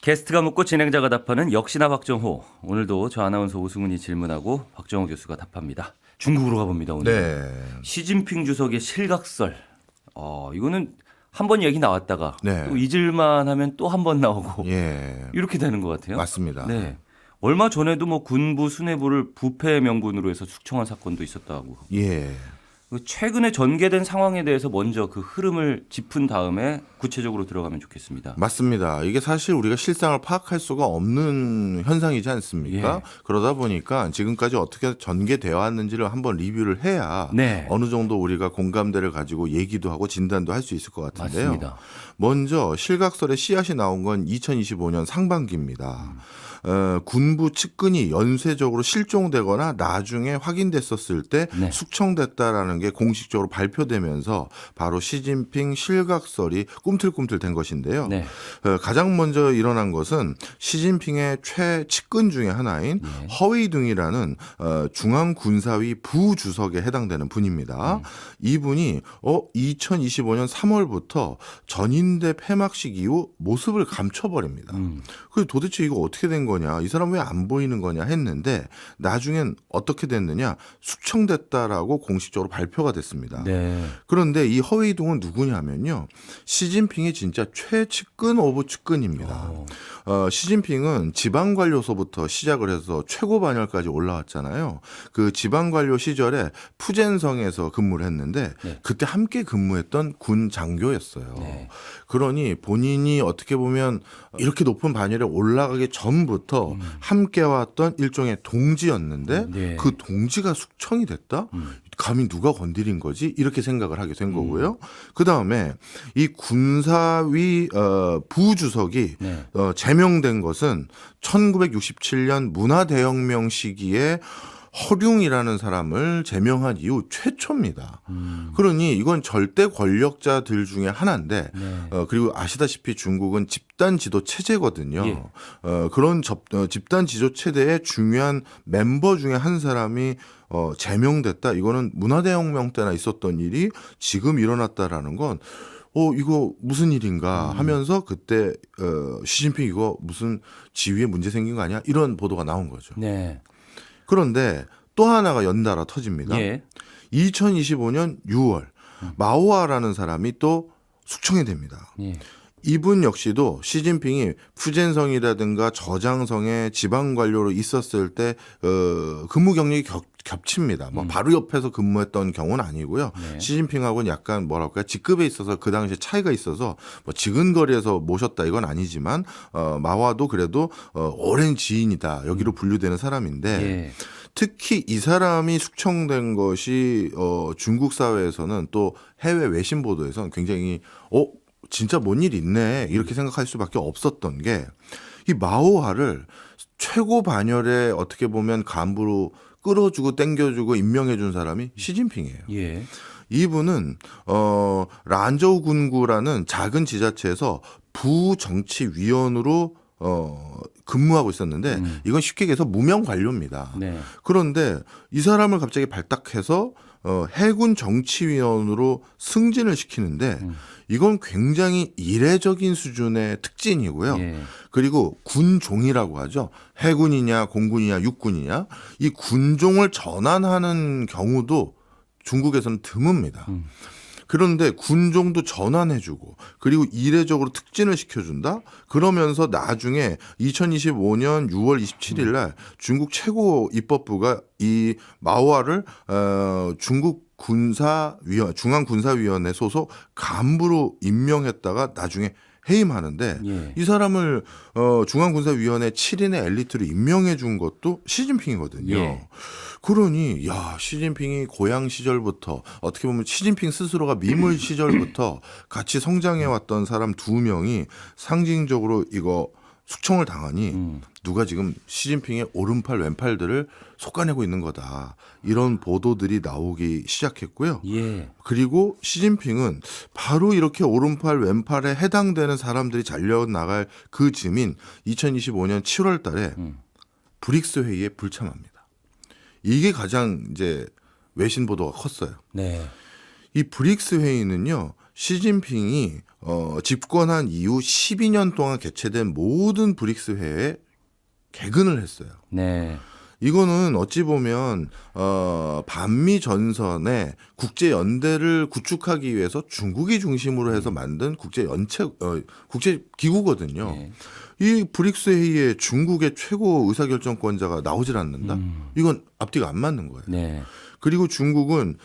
게스트가 묻고 진행자가 답하는 역시나 박정호. 오늘도 저 아나운서 오승훈이 질문하고 박정호 교수가 답합니다. 중국으로 가봅니다. 오늘. 네. 시진핑 주석의 실각설. 이거는 한 번 얘기 나왔다가 네. 또 잊을만 하면 또 한 번 나오고 예. 이렇게 되는 것 같아요. 맞습니다. 네. 얼마 전에도 뭐 군부 수뇌부를 부패 명분으로 해서 숙청한 사건도 있었다고. 예. 최근에 전개된 상황에 대해서 먼저 그 흐름을 짚은 다음에 구체적으로 들어가면 좋겠습니다. 맞습니다. 이게 사실 우리가 실상을 파악할 수가 없는 현상이지 않습니까? 예. 그러다 보니까 지금까지 어떻게 전개되어 왔는지를 한번 리뷰를 해야 네. 어느 정도 우리가 공감대를 가지고 얘기도 하고 진단도 할 수 있을 것 같은데요. 맞습니다. 먼저 실각설의 씨앗이 나온 건 2025년 상반기입니다. 군부 측근이 연쇄적으로 실종되거나 나중에 확인됐었을 때 네. 숙청됐다라는 게 공식적으로 발표되면서 바로 시진핑 실각설이 꿈틀꿈틀 된 것인데요. 네. 가장 먼저 일어난 것은 시진핑의 최측근 중에 하나인 네. 허웨이둥이라는 중앙군사위 부주석에 해당되는 분입니다. 이분이 2025년 3월부터 전인대 폐막식 이후 모습을 감춰버립니다. 그래서 도대체 이거 어떻게 된 거냐, 이 사람 왜 안 보이는 거냐 했는데 나중엔 어떻게 됐느냐, 숙청됐다라고 공식적으로 발표가 됐습니다. 네. 그런데 이 허웨이둥은 누구냐면요, 시진핑이 진짜 최측근 오브 측근입니다. 시진핑은 지방관료소부터 시작을 해서 최고 반열까지 올라왔잖아요. 그 지방관료 시절에 푸젠성에서 근무를 했는데 네. 그때 함께 근무했던 군 장교였어요. 네. 그러니 본인이 어떻게 보면 이렇게 높은 반열에 올라가기 전부터 함께 왔던 일종의 동지였는데 네. 그 동지가 숙청이 됐다? 감히 누가 건드린 거지? 이렇게 생각을 하게 된 거고요. 그다음에 이 군사위 부주석이 네. 제명된 것은 1967년 문화대혁명 시기에 허룡이라는 사람을 제명한 이후 최초입니다. 그러니 이건 절대 권력자들 중에 하나인데 네. 그리고 아시다시피 중국은 집단 지도 체제거든요. 예. 그런 집단 지도 체제의 중요한 멤버 중에 한 사람이 제명됐다. 이거는 문화대혁명 때나 있었던 일이 지금 일어났다라는 건 이거 무슨 일인가 하면서 그때 시진핑 이거 무슨 지위에 문제 생긴 거 아니야? 이런 보도가 나온 거죠. 네. 그런데 또 하나가 연달아 터집니다. 예. 2025년 6월 마오아라는 사람이 또 숙청이 됩니다. 예. 이분 역시도 시진핑이 푸젠성이라든가 저장성에 지방관료로 있었을 때 근무 경력이 겹칩니다. 뭐 바로 옆에서 근무했던 경우는 아니고요. 네. 시진핑하고는 약간 뭐랄까 직급에 있어서 그 당시에 차이가 있어서 뭐 지근거리에서 모셨다 이건 아니지만 마와도 그래도 오랜 지인이다. 여기로 분류되는 사람인데 예. 특히 이 사람이 숙청된 것이 중국 사회에서는 또 해외 외신 보도에서는 굉장히 진짜 뭔 일 있네 이렇게 생각할 수밖에 없었던 게 이 마오하를 최고 반열에 어떻게 보면 간부로 끌어주고 땡겨주고 임명해준 사람이 시진핑이에요. 예. 이분은 란저우 군구라는 작은 지자체에서 부정치위원으로 근무하고 있었는데 이건 쉽게 얘기해서 무명 관료입니다. 네. 그런데 이 사람을 갑자기 발탁해서 해군 정치위원으로 승진을 시키는데 이건 굉장히 이례적인 수준의 특진이고요. 예. 그리고 군종이라고 하죠. 해군이냐 공군이냐 육군이냐 이 군종을 전환하는 경우도 중국에서는 드뭅니다. 그런데 군종도 전환해주고 그리고 이례적으로 특진을 시켜준다. 그러면서 나중에 2025년 6월 27일 날 중국 최고 입법부가 이 마오아를 중국 중앙군사위원회 소속 간부로 임명했다가 나중에 해임하는데 예. 이 사람을 중앙군사위원회 7인의 엘리트로 임명해 준 것도 시진핑이거든요. 예. 그러니 시진핑이 고향 시절부터 어떻게 보면 시진핑 스스로가 미물 시절부터 같이 성장해왔던 사람 두 명이 상징적으로 이거 숙청을 당하니 누가 지금 시진핑의 오른팔 왼팔들을 솎아내고 있는 거다. 이런 보도들이 나오기 시작했고요. 예. 그리고 시진핑은 바로 이렇게 오른팔 왼팔에 해당되는 사람들이 잘려나갈 그 즈음인 2025년 7월 달에 브릭스 회의에 불참합니다. 이게 가장 이제 외신 보도가 컸어요. 네. 이 브릭스 회의는요, 시진핑이 집권한 이후 12년 동안 개최된 모든 브릭스 회의에 개근을 했어요. 네. 이거는 어찌 보면 반미 전선의 국제 연대를 구축하기 위해서 중국이 중심으로 해서 만든 국제 기구거든요. 네. 이 브릭스 회의에 중국의 최고 의사결정권자가 나오질 않는다. 이건 앞뒤가 안 맞는 거예요. 네. 그리고 중국은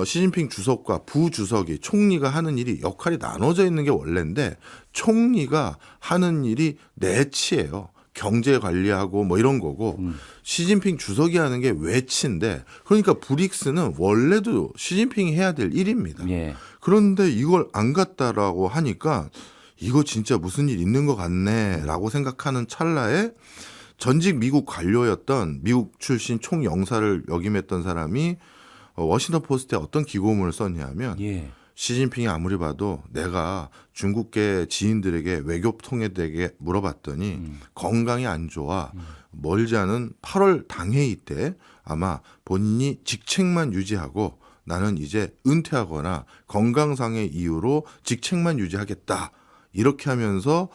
시진핑 주석과 부주석이 총리가 하는 일이 역할이 나눠져 있는 게 원래인데 총리가 하는 일이 내치예요. 경제 관리하고 뭐 이런 거고 시진핑 주석이 하는 게 외치인데 그러니까 브릭스는 원래도 시진핑이 해야 될 일입니다. 예. 그런데 이걸 안 갔다라고 하니까 이거 진짜 무슨 일 있는 것 같네라고 생각하는 찰나에 전직 미국 관료였던 미국 출신 총영사를 역임했던 사람이 워싱턴 포스트에 어떤 기고문을 썼냐면 예. 시진핑이 아무리 봐도 내가 중국계 지인들에게 외교 통일되게 물어봤더니 건강이 안 좋아 멀지 않은 8월 당회의 때 아마 본인이 직책만 유지하고 나는 이제 은퇴하거나 건강상의 이유로 직책만 유지하겠다 이렇게 하면서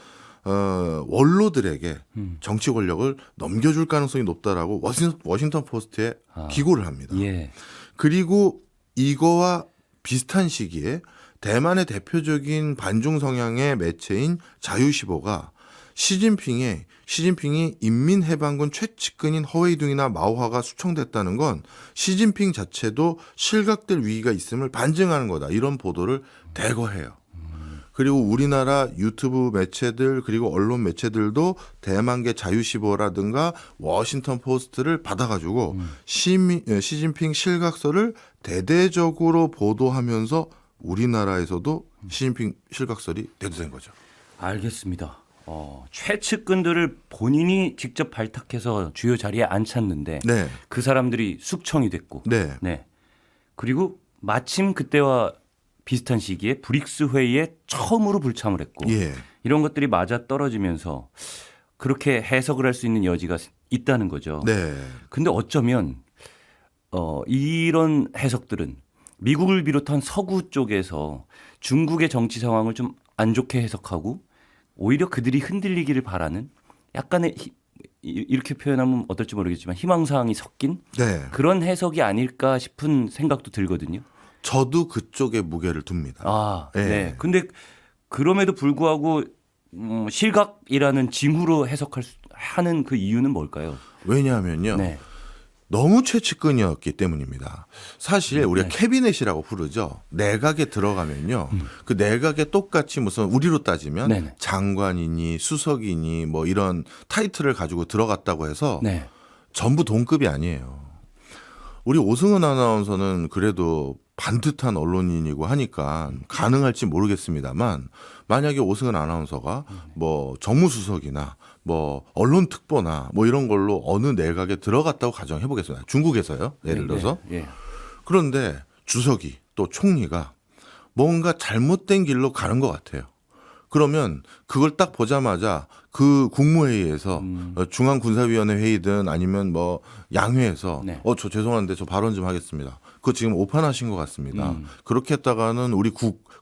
원로들에게 정치 권력을 넘겨줄 가능성이 높다라고 워싱턴 포스트에 기고를 합니다. 예. 그리고 이거와 비슷한 시기에 대만의 대표적인 반중 성향의 매체인 자유시보가 시진핑이 인민해방군 최측근인 허웨이둥이나 마오화가 수청됐다는 건 시진핑 자체도 실각될 위기가 있음을 반증하는 거다. 이런 보도를 대거해요. 그리고 우리나라 유튜브 매체들 그리고 언론 매체들도 대만계 자유시보라든가 워싱턴 포스트를 받아가지고 시진핑 실각설을 대대적으로 보도하면서 우리나라에서도 시진핑 실각설이 대두된 거죠. 알겠습니다. 최측근들을 본인이 직접 발탁해서 주요 자리에 앉혔는데 네. 그 사람들이 숙청이 됐고 네. 네. 그리고 마침 그때와 비슷한 시기에 브릭스 회의에 처음으로 불참을 했고 예. 이런 것들이 맞아 떨어지면서 그렇게 해석을 할 수 있는 여지가 있다는 거죠. 네. 근데 어쩌면 이런 해석들은 미국을 비롯한 서구 쪽에서 중국의 정치 상황을 좀 안 좋게 해석하고 오히려 그들이 흔들리기를 바라는 약간의 이렇게 표현하면 어떨지 모르겠지만 희망사항이 섞인 네. 그런 해석이 아닐까 싶은 생각도 들거든요. 저도 그쪽에 무게를 둡니다. 아, 네. 네. 근데 그럼에도 불구하고 실각이라는 징후로 하는 그 이유는 뭘까요? 왜냐하면요. 네. 너무 최측근이었기 때문입니다. 사실 우리가 캐비넷이라고 부르죠. 내각에 들어가면요. 그 내각에 똑같이 무슨 우리로 따지면 네네. 장관이니 수석이니 뭐 이런 타이틀을 가지고 들어갔다고 해서 네. 전부 동급이 아니에요. 우리 오승은 아나운서는 그래도 반듯한 언론인이고 하니까 가능할지 모르겠습니다만 만약에 오승은 아나운서가 뭐 정무수석이나 뭐 언론특보나 뭐 이런 걸로 어느 내각에 들어갔다고 가정해 보겠습니다. 중국에서요. 예를 들어서. 네. 네. 그런데 주석이 또 총리가 뭔가 잘못된 길로 가는 것 같아요. 그러면 그걸 딱 보자마자 그 국무회의에서 중앙군사위원회 회의든 아니면 뭐 양회에서 네. 저 죄송한데 저 발언 좀 하겠습니다. 그거 지금 오판하신 것 같습니다. 그렇게 했다가는 우리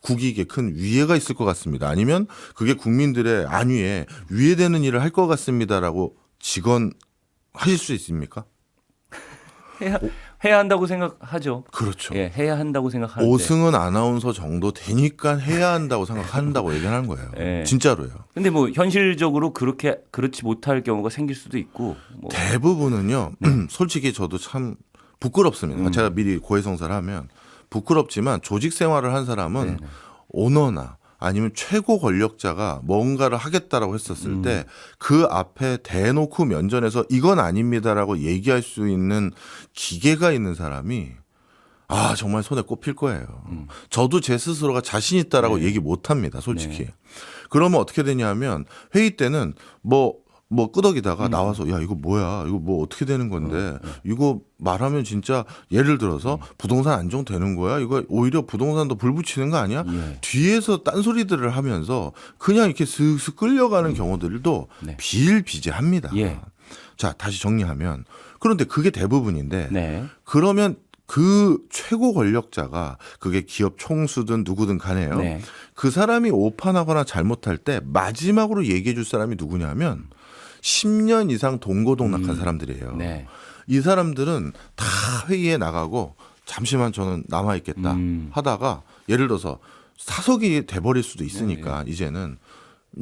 국익에 큰 위해가 있을 것 같습니다. 아니면 그게 국민들의 안위에 위해되는 일을 할 것 같습니다라고 직언하실 수 있습니까? 해야 한다고 생각하죠. 그렇죠. 예, 해야 한다고 생각하는데. 오승은 아나운서 정도 되니까 해야 한다고 생각한다고 얘기하는 거예요. 예. 진짜로요. 근데 뭐 현실적으로 그렇지 못할 경우가 생길 수도 있고. 뭐. 대부분은요. 솔직히 저도 참 부끄럽습니다. 제가 미리 고해성사를 하면 부끄럽지만 조직 생활을 한 사람은 네네. 오너나 아니면 최고 권력자가 뭔가를 하겠다라고 했었을 때 그 앞에 대놓고 면전에서 이건 아닙니다라고 얘기할 수 있는 기계가 있는 사람이 정말 손에 꼽힐 거예요. 저도 제 스스로가 자신 있다라고 얘기 못 합니다. 솔직히. 그러면 어떻게 되냐면 회의 때는 뭐 끄덕이다가 나와서 야 이거 뭐야 이거 뭐 어떻게 되는 건데 이거 말하면 진짜 예를 들어서 부동산 안정되는 거야 이거 오히려 부동산도 불 붙이는 거 아니야 뒤에서 딴소리들을 하면서 그냥 이렇게 슥슥 끌려가는 경우들도 네. 비일비재합니다. 예. 자 다시 정리하면 그런데 그게 대부분인데 네. 그러면 그 최고 권력자가 그게 기업 총수든 누구든 간에요. 네. 그 사람이 오판하거나 잘못할 때 마지막으로 얘기해 줄 사람이 누구냐면 10년 이상 동고동락한 사람들이에요. 네. 이 사람들은 다 회의에 나가고 잠시만 저는 남아 있겠다 하다가 예를 들어서 사석이 돼버릴 수도 있으니까 이제는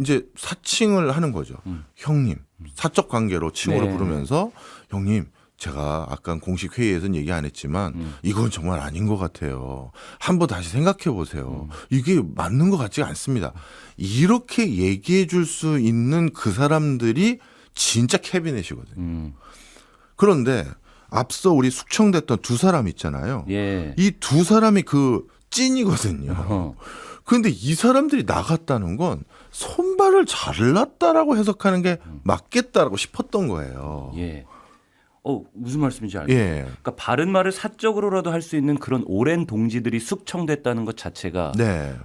이제 사칭을 하는 거죠. 형님, 사적 관계로 칭호를 네. 부르면서 형님, 제가 아까 공식 회의에서는 얘기 안 했지만 이건 정말 아닌 것 같아요. 한번 다시 생각해 보세요. 이게 맞는 것 같지가 않습니다. 이렇게 얘기해 줄 수 있는 그 사람들이 진짜 캐비넷이거든요. 그런데 앞서 우리 숙청됐던 두 사람 있잖아요. 예. 이 두 사람이 그 찐이거든요. 어허. 그런데 이 사람들이 나갔다는 건 손발을 잘랐다라고 해석하는 게 맞겠다라고 싶었던 거예요. 예. 무슨 말씀인지 알겠어요. 예. 그러니까 바른 말을 사적으로라도 할 수 있는 그런 오랜 동지들이 숙청됐다는 것 자체가 네.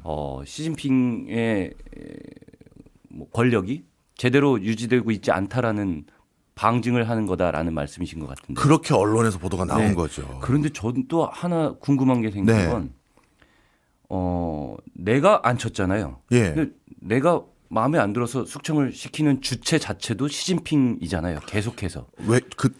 시진핑의 뭐 권력이 제대로 유지되고 있지 않다라는 방증을 하는 거다라는 말씀이신 것 같은데. 그렇게 언론에서 보도가 나온 네. 거죠. 그런데 저는 또 하나 궁금한 게 생긴 네. 건 내가 안 쳤잖아요. 예. 근데 내가 마음에 안 들어서 숙청을 시키는 주체 자체도 시진핑이잖아요. 계속해서.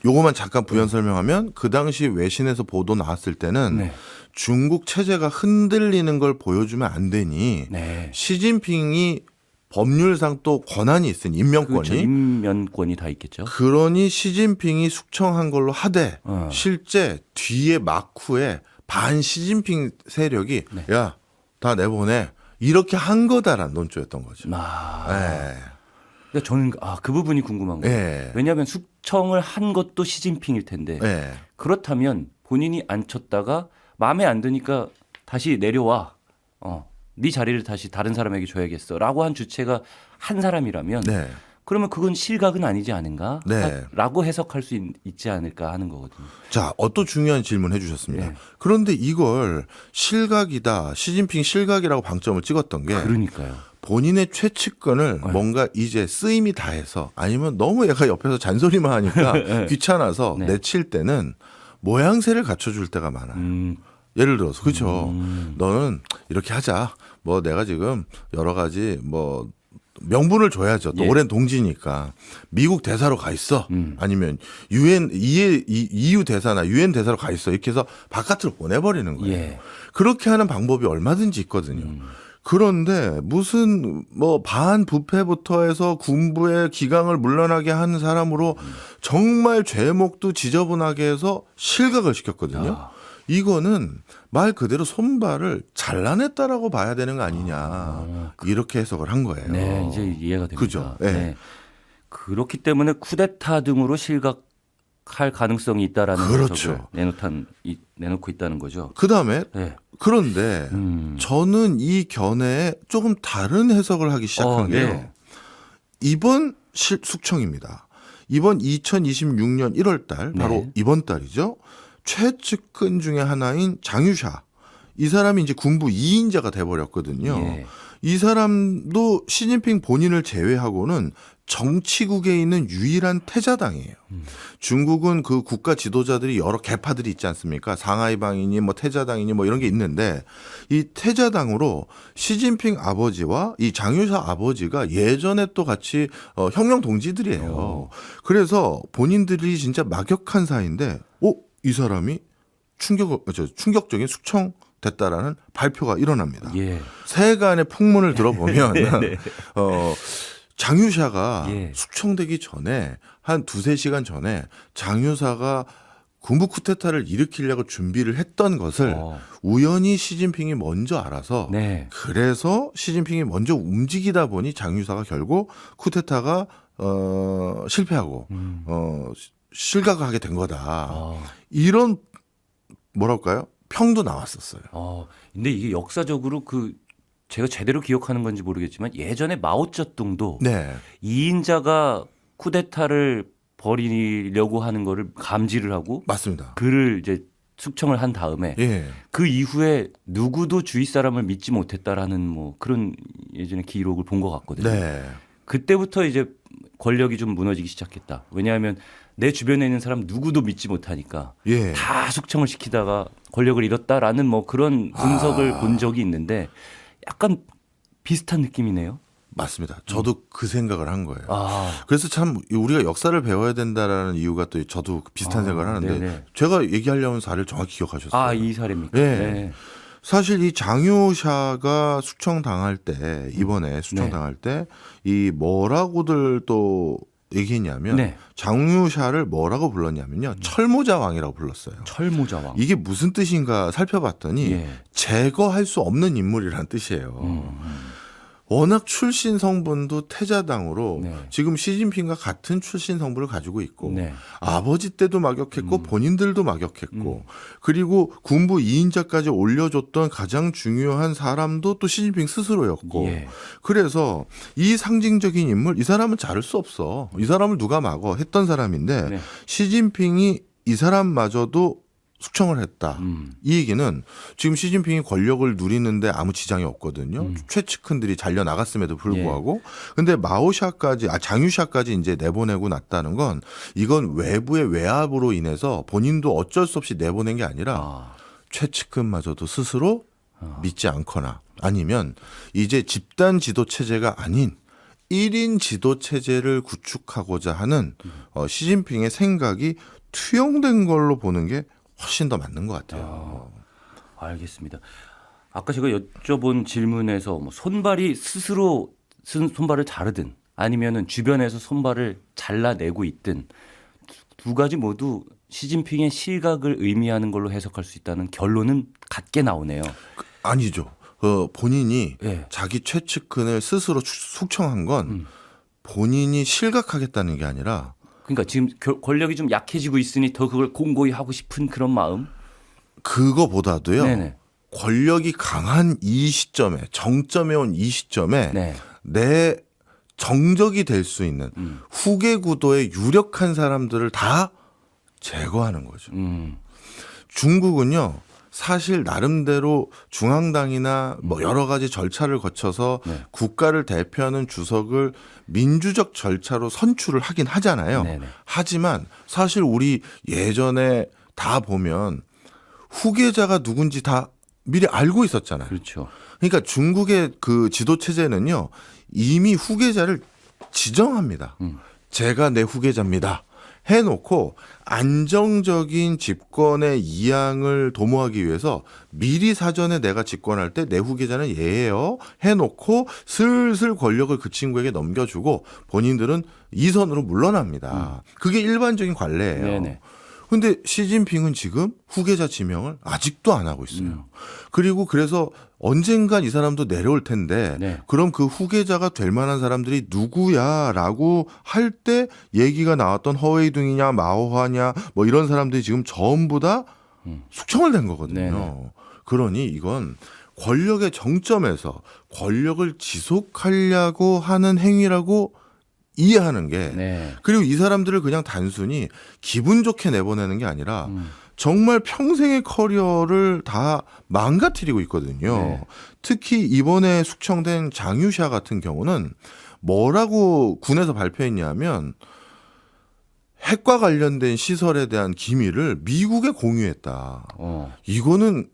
요거만 잠깐 부연 설명하면 그 당시 외신에서 보도 나왔을 때는 네. 중국 체제가 흔들리는 걸 보여주면 안 되니 네. 시진핑이 법률상 또 권한이 있으니 임명권이 그렇죠. 임면권이 다 있겠죠. 그러니 시진핑이 숙청한 걸로 하되 실제 뒤에 막후에 반 시진핑 세력이 네. 야, 다 내보내 이렇게 한 거다라는 논조였던 거죠. 그러니까 예. 저는 그 부분이 궁금한 거예요. 예. 왜냐하면 숙청을 한 것도 시진핑일 텐데 예. 그렇다면 본인이 안 쳤다가 마음에 안 드니까 다시 내려와. 네 자리를 다시 다른 사람에게 줘야겠어라고 한 주체가 한 사람이라면 네. 그러면 그건 실각은 아니지 않은가? 네. 라고 해석할 수 있지 않을까 하는 거거든요. 자, 또 중요한 질문 해주셨습니다. 네. 그런데 이걸 실각이다, 시진핑 실각이라고 방점을 찍었던 게 그러니까요. 본인의 최측근을 뭔가 이제 쓰임이 다해서 아니면 너무 얘가 옆에서 잔소리만 하니까 귀찮아서 네. 내칠 때는 모양새를 갖춰줄 때가 많아요. 예를 들어서 그렇죠. 너는 이렇게 하자. 뭐 내가 지금 여러 가지 뭐 명분을 줘야죠. 또 예. 오랜 동지니까 미국 대사로 가 있어. 아니면 유엔 EU 대사나 유엔 대사로 가 있어. 이렇게 해서 바깥으로 보내버리는 거예요. 예. 그렇게 하는 방법이 얼마든지 있거든요. 그런데 무슨 뭐 반부패부터 해서 군부의 기강을 물러나게 한 사람으로 정말 죄목도 지저분하게 해서 실각을 시켰거든요. 이거는 말 그대로 손발을 잘라냈다라고 봐야 되는 거 아니냐 이렇게 해석을 한 거예요. 네, 이제 이해가 됩니다. 그죠? 네. 네. 그렇기 때문에 쿠데타 등으로 실각할 가능성이 있다라는 그렇죠. 해석을 내놓고 있다는 거죠. 그다음에 네. 그런데 저는 이 견해에 조금 다른 해석을 하기 시작한 게요. 네. 이번 숙청입니다. 이번 2026년 1월 달 바로 네. 이번 달이죠. 최측근 중에 하나인 장유샤. 이 사람이 이제 군부 2인자가 돼버렸거든요. 예. 이 사람도 시진핑 본인을 제외하고는 정치국에 있는 유일한 태자당이에요. 중국은 그 국가 지도자들이 여러 계파들이 있지 않습니까? 상하이방이니 뭐 태자당이니 뭐 이런 게 있는데 이 태자당으로 시진핑 아버지와 이 장유샤 아버지가 예전에 또 같이 혁명 동지들이에요. 그래서 본인들이 진짜 막역한 사이인데 이 사람이 충격적인 숙청됐다라는 발표가 일어납니다. 예. 세간의 풍문을 들어보면 장유샤가 예. 숙청되기 전에 한 2-3시간 전에 장유사가 군부 쿠데타를 일으키려고 준비를 했던 것을 우연히 시진핑이 먼저 알아서 네. 그래서 시진핑이 먼저 움직이다 보니 장유사가 결국 쿠데타가 실패하고 실각을 하게 된 거다. 이런 뭐랄까요? 평도 나왔었어요. 근데 이게 역사적으로 제가 제대로 기억하는 건지 모르겠지만 예전에 마오쩌둥도 네. 2인자가 쿠데타를 벌이려고 하는 거를 감지를 하고 맞습니다. 그를 이제 숙청을 한 다음에 예. 그 이후에 누구도 주위 사람을 믿지 못했다라는 뭐 그런 예전에 기록을 본 것 같거든요. 네. 그때부터 이제 권력이 좀 무너지기 시작했다. 왜냐하면 내 주변에 있는 사람 누구도 믿지 못하니까 예. 다 숙청을 시키다가 권력을 잃었다라는 뭐 그런 분석을 본 적이 있는데 약간 비슷한 느낌이네요. 맞습니다. 저도 그 생각을 한 거예요. 아, 그래서 참 우리가 역사를 배워야 된다라는 이유가 또 저도 비슷한 생각을 하는데 네네. 제가 얘기하려는 사례를 정확히 기억하셨어요. 아, 이 사례입니까? 네. 네. 사실 이 장유샤가 숙청당할 때 이번에 숙청당할 때 이 뭐라고들 또 얘기했냐면 네. 장유샤를 뭐라고 불렀냐면요. 철모자 왕이라고 불렀어요. 철모자왕. 이게 무슨 뜻인가 살펴봤더니 예. 제거할 수 없는 인물이라는 뜻이에요. 워낙 출신 성분도 태자당으로 네. 지금 시진핑과 같은 출신 성분을 가지고 있고 네. 아버지 때도 막역했고 본인들도 막역했고 그리고 군부 2인자까지 올려줬던 가장 중요한 사람도 또 시진핑 스스로였고 예. 그래서 이 상징적인 인물 이 사람은 자를 수 없어. 이 사람을 누가 막어 했던 사람인데 네. 시진핑이 이 사람마저도 숙청을 했다. 음. 이 얘기는 지금 시진핑이 권력을 누리는데 아무 지장이 없거든요. 최측근들이 잘려 나갔음에도 불구하고. 근데 마오샤까지, 장유샤까지 이제 내보내고 났다는 건 이건 외부의 외압으로 인해서 본인도 어쩔 수 없이 내보낸 게 아니라 아, 최측근마저도 스스로 믿지 않거나 아니면 이제 집단 지도 체제가 아닌 1인 지도 체제를 구축하고자 하는 시진핑의 생각이 투영된 걸로 보는 게 훨씬 더 맞는 것 같아요. 알겠습니다. 아까 제가 여쭤본 질문에서 뭐 손발이 스스로 손발을 자르든 아니면은 주변에서 손발을 잘라내고 있든 두 가지 모두 시진핑의 실각을 의미하는 걸로 해석할 수 있다는 결론은 같게 나오네요. 아니죠. 본인이 예. 자기 최측근을 스스로 숙청한 건 본인이 실각하겠다는 게 아니라 그러니까 지금 권력이 좀 약해지고 있으니 더 그걸 공고히 하고 싶은 그런 마음. 그거보다도요. 네네. 권력이 강한 이 시점에 정점에 온 이 시점에 네. 내 정적이 될 수 있는 후계 구도에 유력한 사람들을 다 제거하는 거죠. 중국은요. 사실 나름대로 중앙당이나 뭐 여러 가지 절차를 거쳐서 네. 국가를 대표하는 주석을 민주적 절차로 선출을 하긴 하잖아요. 네네. 하지만 사실 우리 예전에 다 보면 후계자가 누군지 다 미리 알고 있었잖아요. 그렇죠. 그러니까 중국의 그 지도 체제는요. 이미 후계자를 지정합니다. 제가 내 후계자입니다. 해놓고 안정적인 집권의 이양을 도모하기 위해서 미리 사전에 내가 집권할 때 내 후계자는 얘예요. 해놓고 슬슬 권력을 그 친구에게 넘겨주고 본인들은 이선으로 물러납니다. 그게 일반적인 관례예요. 네네. 근데 시진핑은 지금 후계자 지명을 아직도 안 하고 있어요. 그리고 그래서 언젠간 이 사람도 내려올 텐데 네. 그럼 그 후계자가 될 만한 사람들이 누구야라고 할 때 얘기가 나왔던 허웨이둥이냐 마오화냐 뭐 이런 사람들이 지금 전부 다 숙청을 된 거거든요. 네네. 그러니 이건 권력의 정점에서 권력을 지속하려고 하는 행위라고 이해하는 게 네. 그리고 이 사람들을 그냥 단순히 기분 좋게 내보내는 게 아니라 정말 평생의 커리어를 다 망가뜨리고 있거든요. 네. 특히 이번에 숙청된 장유샤 같은 경우는 뭐라고 군에서 발표했냐면 핵과 관련된 시설에 대한 기밀을 미국에 공유했다. 이거는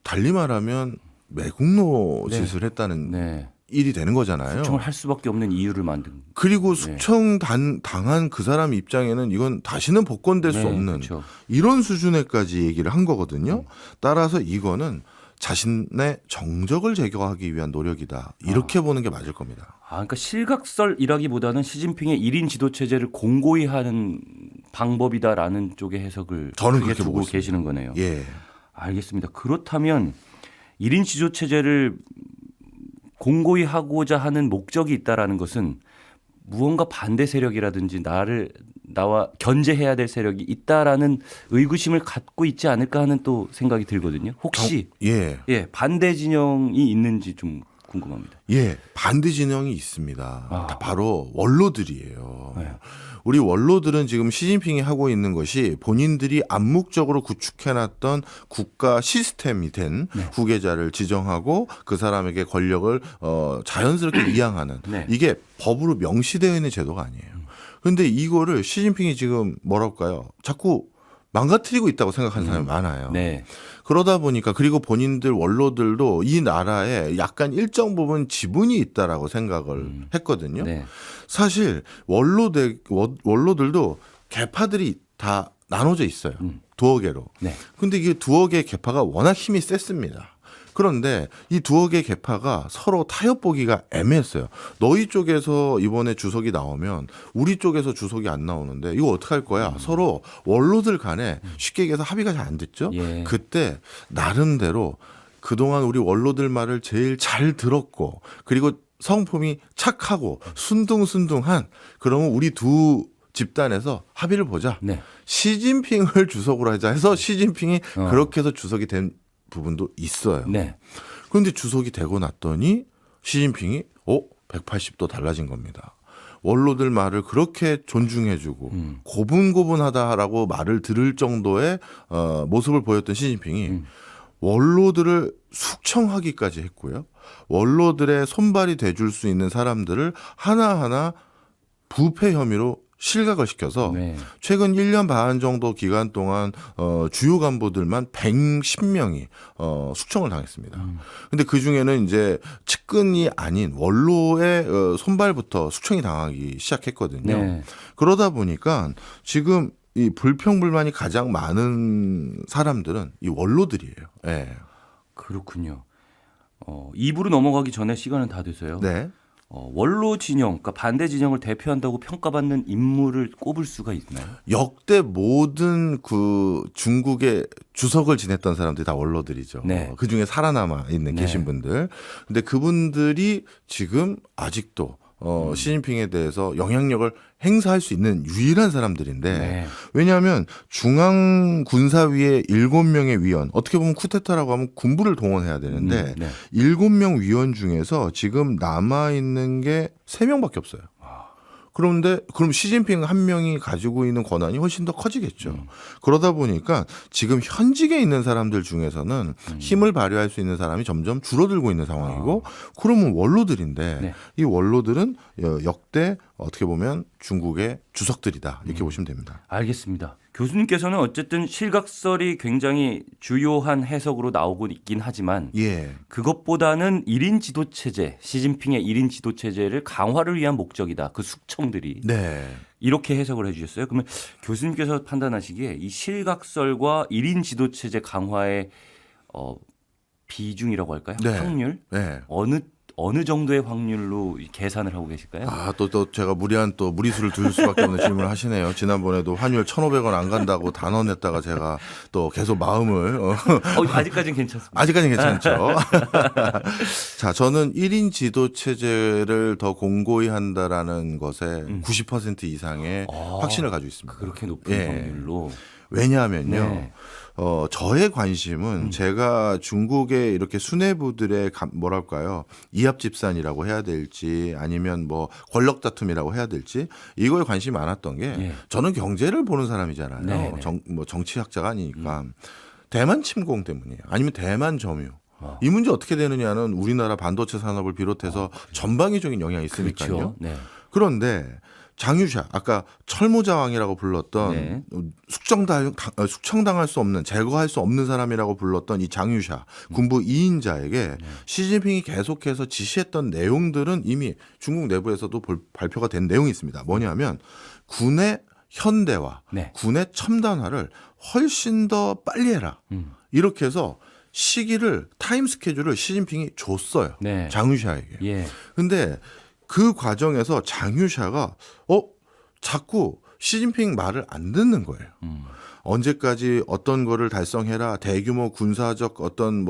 달리 말하면 매국노 네. 짓을 했다는 네. 일이 되는 거잖아요. 숙청을 할 수밖에 없는 이유를 만든. 그리고 숙청 당한 그 사람 입장에는 이건 다시는 복권될 수 네, 없는 그렇죠. 이런 수준에까지 얘기를 한 거거든요. 따라서 이거는 자신의 정적을 제거하기 위한 노력이다. 이렇게 보는 게 맞을 겁니다. 아, 그러니까 실각설이라기보다는 시진핑의 1인 지도 체제를 공고히 하는 방법이다라는 쪽의 해석을 저는 크게 그렇게 두고 보고 있습니다. 계시는 거네요. 예. 알겠습니다. 그렇다면 1인 지도 체제를 공고히 하고자 하는 목적이 있다라는 것은 무언가 반대 세력이라든지 나와 견제해야 될 세력이 있다라는 의구심을 갖고 있지 않을까 하는 또 생각이 들거든요. 혹시 예. 반대 진영이 있는지 좀 궁금합니다. 예. 반대 진영이 있습니다. 아. 바로 원로들이에요. 네. 우리 원로들은 지금 시진핑이 하고 있는 것이 본인들이 암묵적으로 구축해놨던 국가 시스템이 된 네. 후계자를 지정하고 그 사람에게 권력을 자연스럽게 이양하는 네. 이게 법으로 명시되어 있는 제도가 아니에요. 그런데 이거를 시진핑이 지금 뭐랄까요? 자꾸 망가뜨리고 있다고 생각하는 사람이 많아요. 네. 그러다 보니까 그리고 본인들 원로들도 이 나라에 약간 일정 부분 지분이 있다라고 생각을 했거든요. 네. 사실 원로들도 계파들이 다 나눠져 있어요. 두어 개로. 네. 근데 이게 두어 개의 계파가 워낙 힘이 셌습니다. 그런데 이 두어 개의 계파가 서로 타협 보기가 애매했어요. 너희 쪽에서 이번에 주석이 나오면 우리 쪽에서 주석이 안 나오는데 이거 어떡할 거야? 서로 원로들 간에 쉽게 얘기해서 합의가 잘 안 됐죠. 예. 그때 나름대로 그동안 우리 원로들 말을 제일 잘 들었고 그리고 성품이 착하고 순둥순둥한 그러면 우리 두 집단에서 합의를 보자. 네. 시진핑을 주석으로 하자 해서 시진핑이 그렇게 해서 주석이 된 부분도 있어요. 네. 그런데 주석이 되고 났더니 시진핑이 180도 달라진 겁니다. 원로들 말을 그렇게 존중해주고 고분고분하다라고 말을 들을 정도의 모습을 보였던 시진핑이 원로들을 숙청하기까지 했고요. 원로들의 손발이 돼줄 수 있는 사람들을 하나하나 부패 혐의로 실각을 시켜서 네. 최근 1년 반 정도 기간 동안 주요 간부들만 110명이 숙청을 당했습니다. 근데 그 중에는 이제 측근이 아닌 원로의 손발부터 숙청이 당하기 시작했거든요. 네. 그러다 보니까 지금 이 불평불만이 가장 많은 사람들은 이 원로들이에요. 네. 그렇군요. 2부로 넘어가기 전에 시간은 다 돼서요. 네. 원로 진영, 그러니까 반대 진영을 대표한다고 평가받는 인물을 꼽을 수가 있나요? 역대 모든 그 중국의 주석을 지냈던 사람들이 다 원로들이죠. 네. 그 중에 살아남아 있는 네. 계신 분들. 근데 그분들이 지금 아직도 시진핑에 대해서 영향력을 행사할 수 있는 유일한 사람들인데 네. 왜냐하면 중앙군사위의 7명의 위원 어떻게 보면 쿠데타라고 하면 군부를 동원해야 되는데 네. 7명 위원 중에서 지금 남아있는 게 3명밖에 없어요. 그런데 그럼 시진핑 한 명이 가지고 있는 권한이 훨씬 더 커지겠죠. 그러다 보니까 지금 현직에 있는 사람들 중에서는 힘을 발휘할 수 있는 사람이 점점 줄어들고 있는 상황이고 그러면 원로들인데 네. 이 원로들은 역대 어떻게 보면 중국의 주석들이다 이렇게 보시면 됩니다. 알겠습니다. 교수님께서는 어쨌든 실각설이 굉장히 주요한 해석으로 나오고 있긴 하지만 예. 그것보다는 1인 지도 체제, 시진핑의 1인 지도 체제를 강화를 위한 목적이다. 그 숙청들이. 네. 이렇게 해석을 해 주셨어요. 그러면 교수님께서 판단하시기에 이 실각설과 1인 지도 체제 강화의 비중이라고 할까요? 네. 확률? 네. 어느 정도의 확률로 계산을 하고 계실까요? 또 제가 무리한 또 무리수를 둘 수밖에 없는 질문을 하시네요. 지난번에도 환율 1,500원 안 간다고 단언했다가 제가 또 계속 마음을 아직까지는 괜찮습니다. 아직까지는 괜찮죠. 자, 저는 1인 지도 체제를 더 공고히 한다라는 것에 90% 이상의 확신을 가지고 있습니다. 그렇게 높은 예. 확률로. 왜냐하면요. 네. 저의 관심은 제가 중국의 이렇게 수뇌부들의 뭐랄까요 이합 집산이라고 해야 될지 아니면 뭐 권력 다툼이라고 해야 될지 이거에 관심이 많았던 게 예. 저는 경제를 보는 사람이잖아요. 네, 네. 정치학자가 아니니까 대만 침공 때문이에요. 아니면 대만 점유. 이 문제 어떻게 되느냐는 우리나라 반도체 산업을 비롯해서 전방위적인 영향이 있으니까요. 그렇죠. 네. 그런데 장유샤 아까 철모자왕이라고 불렀던 네. 숙청당할 수 없는 제거할 수 없는 사람이라고 불렀던 이 장유샤 군부 2인자에게 시진핑이 계속해서 지시했던 내용들은 이미 중국 내부에서도 발표가 된 내용이 있습니다. 뭐냐면 군의 현대화, 네. 군의 첨단화를 훨씬 더 빨리 해라. 이렇게 해서 시기를 타임 스케줄을 시진핑이 줬어요. 네. 장유샤에게. 예. 근데 그 과정에서 장유샤가 자꾸 시진핑 말을 안 듣는 거예요. 언제까지 어떤 거를 달성해라 대규모 군사적 어떤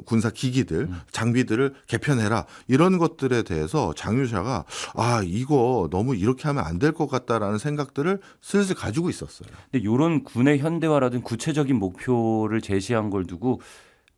군사 기기들 장비들을 개편해라 이런 것들에 대해서 장유샤가 이거 너무 이렇게 하면 안 될 것 같다라는 생각들을 슬슬 가지고 있었어요. 근데 이런 군의 현대화라든 구체적인 목표를 제시한 걸 두고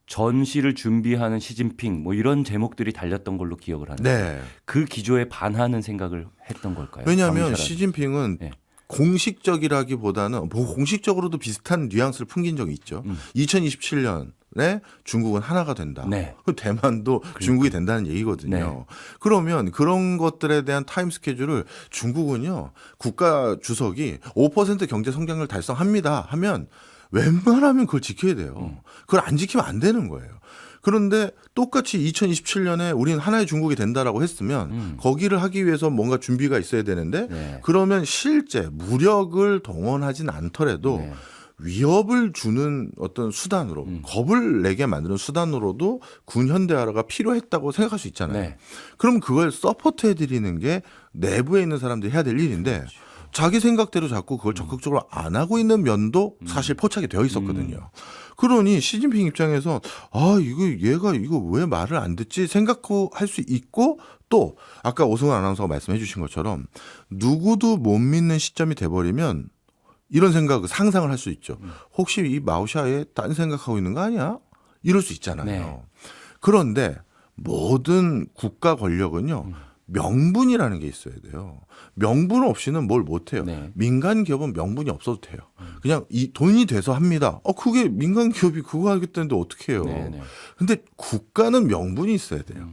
전시를 준비하는 시진핑 뭐 이런 제목들이 달렸던 걸로 기억을 하는데 네. 그 기조에 반하는 생각을 했던 걸까요? 왜냐하면 장유샤라는. 시진핑은 네. 공식적이라기보다는 뭐 공식적으로도 비슷한 뉘앙스를 풍긴 적이 있죠. 2027년에 중국은 하나가 된다. 네. 그 대만도 중국이 된다는 얘기거든요. 네. 그러면 그런 것들에 대한 타임 스케줄을 중국은요. 국가 주석이 5% 경제 성장을 달성합니다 하면 웬만하면 그걸 지켜야 돼요. 그걸 안 지키면 안 되는 거예요. 그런데 똑같이 2027년에 우리는 하나의 중국이 된다라고 했으면 거기를 하기 위해서 뭔가 준비가 있어야 되는데 네. 그러면 실제 무력을 동원하진 않더라도 네. 위협을 주는 어떤 수단으로 겁을 내게 만드는 수단으로도 군 현대화가 필요했다고 생각할 수 있잖아요. 네. 그럼 그걸 서포트해 드리는 게 내부에 있는 사람들이 해야 될 일인데 자기 생각대로 자꾸 그걸 적극적으로 안 하고 있는 면도 사실 포착이 되어 있었거든요. 그러니 시진핑 입장에서 얘가 이거 왜 말을 안 듣지 생각할 수 있고 또 아까 오승환 아나운서가 말씀해 주신 것처럼 누구도 못 믿는 시점이 돼버리면 이런 생각을 상상을 할 수 있죠. 혹시 이 마오샤에 딴 생각하고 있는 거 아니야? 이럴 수 있잖아요. 네. 그런데 모든 국가 권력은요. 명분이라는 게 있어야 돼요. 명분 없이는 뭘 못해요. 네. 민간 기업은 명분이 없어도 돼요. 그냥 이 돈이 돼서 합니다. 그게 민간 기업이 그거 하겠다는데 어떻게 해요. 네, 네. 근데 국가는 명분이 있어야 돼요.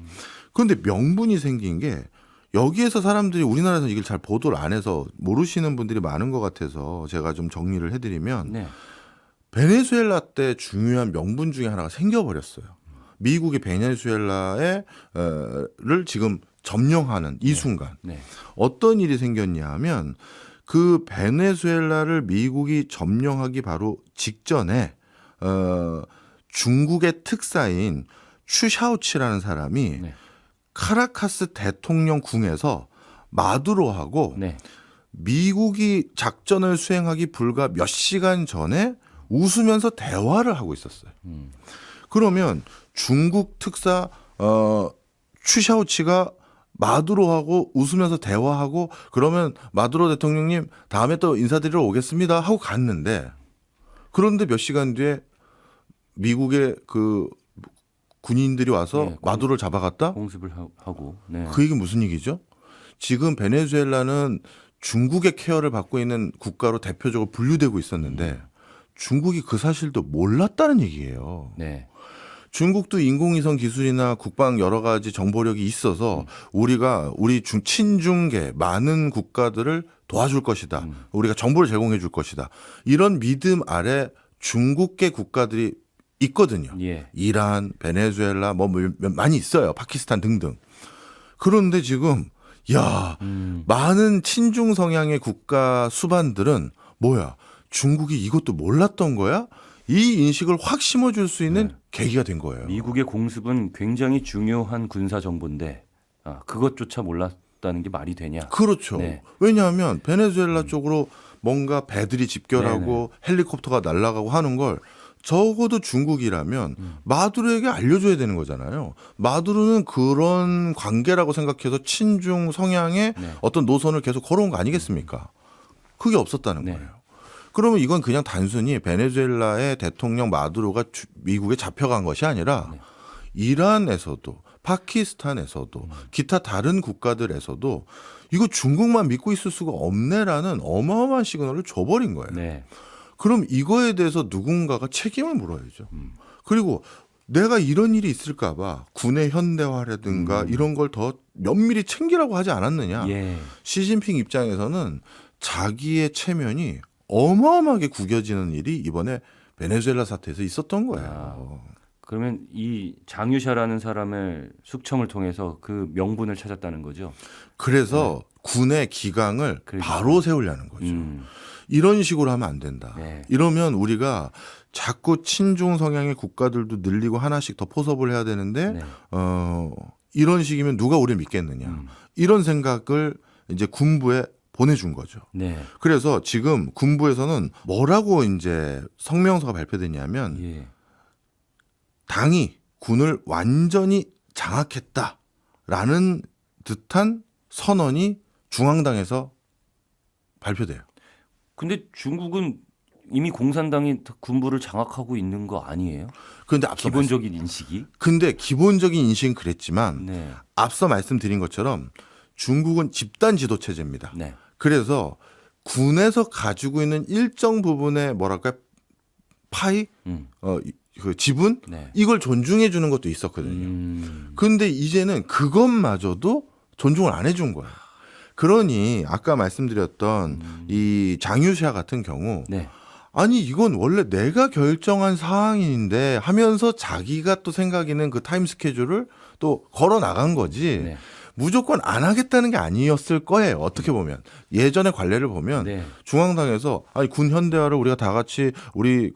그런데 명분이 생긴 게 여기에서 사람들이 우리나라에서 이걸 잘 보도를 안 해서 모르시는 분들이 많은 것 같아서 제가 좀 정리를 해드리면 네. 베네수엘라 때 중요한 명분 중에 하나가 생겨버렸어요. 미국이 베네수엘라를 지금 점령하는 이 순간 네. 어떤 일이 생겼냐 하면 그 베네수엘라를 미국이 점령하기 바로 직전에 중국의 특사인 추샤오치라는 사람이 네. 카라카스 대통령 궁에서 마두로하고 네. 미국이 작전을 수행하기 불과 몇 시간 전에 웃으면서 대화를 하고 있었어요. 그러면 중국 특사 추샤오치가 마두로하고 웃으면서 대화하고 그러면 마두로 대통령님 다음에 또 인사드리러 오겠습니다 하고 갔는데 그런데 몇 시간 뒤에 미국의 그 군인들이 와서 네, 마두로를 잡아갔다? 공습을 하고. 네. 그 얘기 무슨 얘기죠? 지금 베네수엘라는 중국의 케어를 받고 있는 국가로 대표적으로 분류되고 있었는데 중국이 그 사실도 몰랐다는 얘기예요. 네. 중국도 인공위성 기술이나 국방 여러 가지 정보력이 있어서 우리가 우리 친중계 많은 국가들을 도와줄 것이다. 우리가 정보를 제공해 줄 것이다. 이런 믿음 아래 중국계 국가들이 있거든요. 예. 이란, 베네수엘라 많이 있어요. 파키스탄 등등. 그런데 지금 많은 친중 성향의 국가 수반들은 뭐야? 중국이 이것도 몰랐던 거야? 이 인식을 확 심어줄 수 있는 계기가 된 거예요. 미국의 공습은 굉장히 중요한 군사 정보인데 그것조차 몰랐다는 게 말이 되냐? 그렇죠. 네. 왜냐하면 베네수엘라 쪽으로 뭔가 배들이 집결하고 헬리콥터가 날아가고 하는 걸 적어도 중국이라면 마두로에게 알려줘야 되는 거잖아요. 마두로는 그런 관계라고 생각해서 친중 성향의 어떤 노선을 계속 걸어온 거 아니겠습니까? 그게 없었다는 네. 거예요. 그러면 이건 그냥 단순히 베네수엘라의 대통령 마두로가 미국에 잡혀간 것이 아니라 이란에서도 파키스탄에서도 기타 다른 국가들에서도 이거 중국만 믿고 있을 수가 없네라는 어마어마한 시그널을 줘버린 거예요. 네. 그럼 이거에 대해서 누군가가 책임을 물어야죠. 그리고 내가 이런 일이 있을까 봐 군의 현대화라든가 이런 걸 더 면밀히 챙기라고 하지 않았느냐. 예. 시진핑 입장에서는 자기의 체면이 어마어마하게 구겨지는 일이 이번에 베네수엘라 사태에서 있었던 거예요. 그러면 이 장유샤라는 사람의 숙청을 통해서 그 명분을 찾았다는 거죠. 그래서 군의 기강을 그러니까. 바로 세우려는 거죠. 이런 식으로 하면 안 된다. 네. 이러면 우리가 자꾸 친중 성향의 국가들도 늘리고 하나씩 더 포섭을 해야 되는데 네. 이런 식이면 누가 우리를 믿겠느냐. 이런 생각을 이제 군부에 보내준 거죠. 네. 그래서 지금 군부에서는 뭐라고 이제 성명서가 발표됐냐면 예. 당이 군을 완전히 장악했다라는 듯한 선언이 중앙당에서 발표돼요. 근데 중국은 이미 공산당이 군부를 장악하고 있는 거 아니에요? 그런데 앞서 기본적인 인식이. 근데 기본적인 인식은 그랬지만 네. 앞서 말씀드린 것처럼 중국은 집단 지도 체제입니다. 네. 그래서 군에서 가지고 있는 일정 부분의 뭐랄까 파이, 그 지분 네. 이걸 존중해 주는 것도 있었거든요. 근데 이제는 그것마저도 존중을 안 해준 거예요. 그러니 아까 말씀드렸던 이 장유샤 같은 경우 네. 아니 이건 원래 내가 결정한 사항인데 하면서 자기가 또 생각이는 그 타임 스케줄을 또 걸어 나간 거지. 네. 무조건 안 하겠다는 게 아니었을 거예요. 어떻게 보면 예전의 관례를 보면 네. 중앙당에서 아니 군 현대화를 우리가 다 같이 우리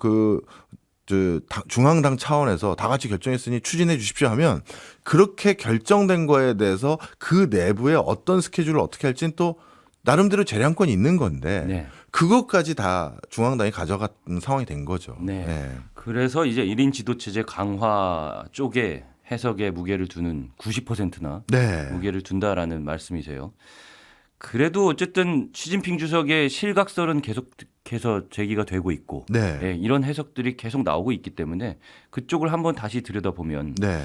중앙당 차원에서 다 같이 결정했으니 추진해 주십시오 하면 그렇게 결정된 거에 대해서 그 내부에 어떤 스케줄을 어떻게 할지는 또 나름대로 재량권이 있는 건데 네. 그것까지 다 중앙당이 가져간 상황이 된 거죠. 네. 네. 그래서 이제 1인 지도체제 강화 쪽에 해석에 무게를 두는 90%나 네. 무게를 둔다라는 말씀이세요. 그래도 어쨌든 시진핑 주석의 실각설은 계속해서 제기가 되고 있고 네. 예, 이런 해석들이 계속 나오고 있기 때문에 그쪽을 한번 다시 들여다보면 네.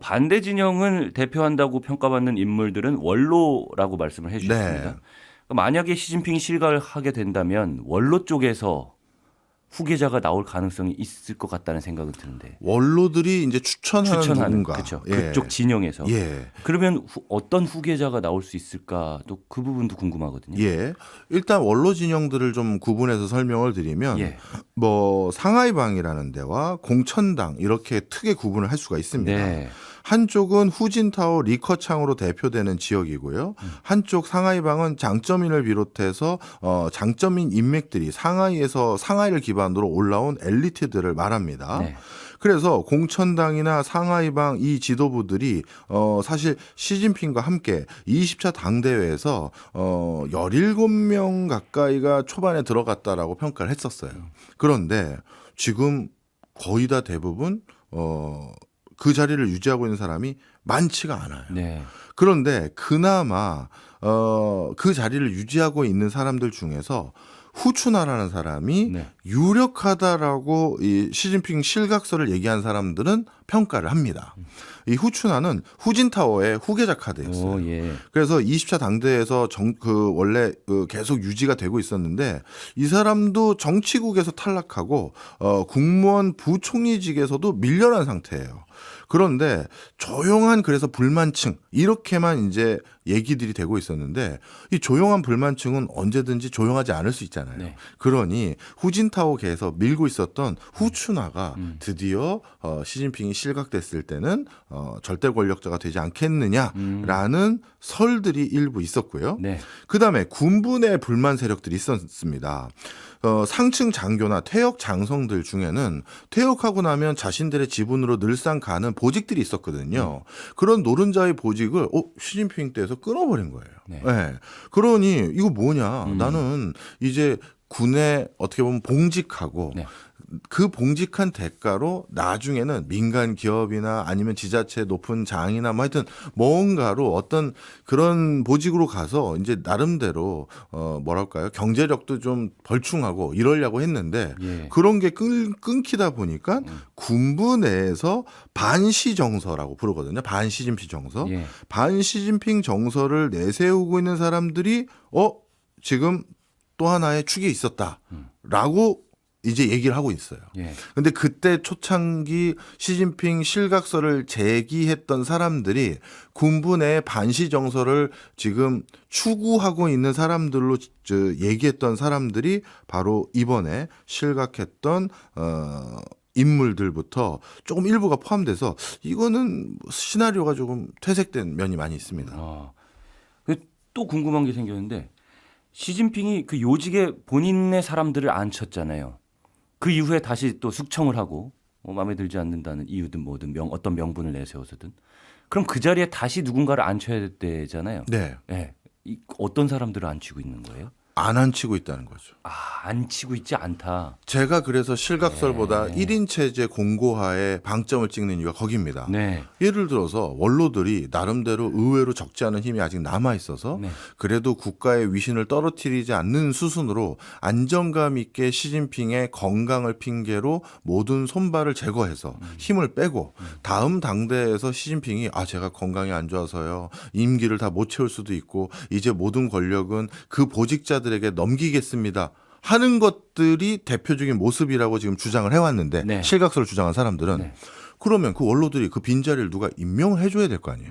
반대 진영을 대표한다고 평가받는 인물들은 원로라고 말씀을 해주셨습니다. 네. 그러니까 만약에 시진핑이 실각을 하게 된다면 원로 쪽에서 후계자가 나올 가능성이 있을 것 같다는 생각은 드는데 원로들이 이제 추천하는 누군가. 그렇죠. 예. 그쪽 진영에서 예. 그러면 어떤 후계자가 나올 수 있을까 또 그 부분도 궁금하거든요. 예. 일단 원로 진영들을 좀 구분해서 설명을 드리면 예. 뭐 상하이방이라는 데와 공천당 이렇게 크게 구분을 할 수가 있습니다. 네. 한쪽은 후진타오 리커창으로 대표되는 지역이고요. 한쪽 상하이방은 장점인을 비롯해서 장점인 인맥들이 상하이에서 상하이를 기반으로 올라온 엘리트들을 말합니다. 네. 그래서 공천당이나 상하이방 이 지도부들이 사실 시진핑과 함께 20차 당대회에서 17명 가까이가 초반에 들어갔다라고 평가를 했었어요. 그런데 지금 거의 다 대부분 그 자리를 유지하고 있는 사람이 많지가 않아요. 네. 그런데 그나마 그 자리를 유지하고 있는 사람들 중에서 후추나라는 사람이 네. 유력하다라고 이 시진핑 실각설을 얘기한 사람들은 평가를 합니다. 이 후추나는 후진타오의 후계자 카드였어요. 오, 예. 그래서 20차 당대에서 원래 계속 유지가 되고 있었는데 이 사람도 정치국에서 탈락하고 국무원 부총리직에서도 밀려난 상태예요. 그런데 조용한 그래서 불만층 이렇게만 이제 얘기들이 되고 있었는데 이 조용한 불만층은 언제든지 조용하지 않을 수 있잖아요. 네. 그러니 후진타오계에서 밀고 있었던 후추나가 드디어 시진핑이 실각됐을 때는 절대 권력자가 되지 않겠느냐라는 설들이 일부 있었고요. 네. 그다음에 군부 내 불만 세력들이 있었습니다. 상층 장교나 퇴역 장성들 중에는 퇴역하고 나면 자신들의 지분으로 늘상 가는 보직들이 있었거든요. 그런 노른자의 보직을 시진핑 때에서 끊어버린 거예요. 네. 네. 그러니 이거 뭐냐? 나는 이제 군에 어떻게 보면 봉직하고 네. 그 봉직한 대가로 나중에는 민간 기업이나 아니면 지자체 높은 장이나 뭐 하여튼 뭔가로 어떤 그런 보직으로 가서 이제 나름대로 뭐랄까요 경제력도 좀 벌충하고 이러려고 했는데 예. 그런 게 끊기다 보니까 군부 내에서 반시 정서라고 부르거든요. 반시진핑 정서. 예. 반시진핑 정서를 내세우고 있는 사람들이 지금 또 하나의 축이 있었다라고 이제 얘기를 하고 있어요. 예. 근데 그때 초창기 시진핑 실각설을 제기했던 사람들이 군부 내 반시 정서를 지금 추구하고 있는 사람들로 얘기했던 사람들이 바로 이번에 실각했던 인물들부터 조금 일부가 포함돼서 이거는 시나리오가 조금 퇴색된 면이 많이 있습니다. 또 궁금한 게 생겼는데 시진핑이 그 요직에 본인의 사람들을 앉혔잖아요. 그 이후에 다시 또 숙청을 하고 마음에 들지 않는다는 이유든 뭐든 어떤 명분을 내세워서든 그럼 그 자리에 다시 누군가를 앉혀야 되잖아요. 네. 어떤 사람들을 앉히고 있는 거예요? 안 앉히고 있다는 거죠. 안 치고 있지 않다. 제가 그래서 실각설보다 1인 체제 공고화에 방점을 찍는 이유가 거기입니다. 네. 예를 들어서 원로들이 나름대로 의외로 적지 않은 힘이 아직 남아 있어서 네. 그래도 국가의 위신을 떨어뜨리지 않는 수순으로 안정감 있게 시진핑의 건강을 핑계로 모든 손발을 제거해서 힘을 빼고 다음 당대에서 시진핑이 제가 건강이 안 좋아서요. 임기를 다 못 채울 수도 있고 이제 모든 권력은 그 보직자들에게 넘기겠습니다. 하는 것들이 대표적인 모습이라고 지금 주장을 해왔는데 네. 실각설을 주장한 사람들은 네. 그러면 그 원로들이 그 빈자리를 누가 임명을 해줘야 될 거 아니에요.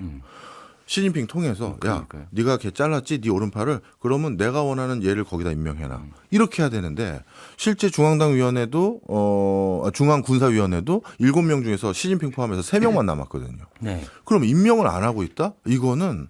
시진핑 통해서 야 그러니까요. 네가 걔 잘랐지 네 오른팔을 그러면 내가 원하는 얘를 거기다 임명해놔 이렇게 해야 되는데 실제 중앙당위원회도 중앙군사위원회도 7명 중에서 시진핑 포함해서 3명만 남았거든요. 네. 그럼 임명을 안 하고 있다? 이거는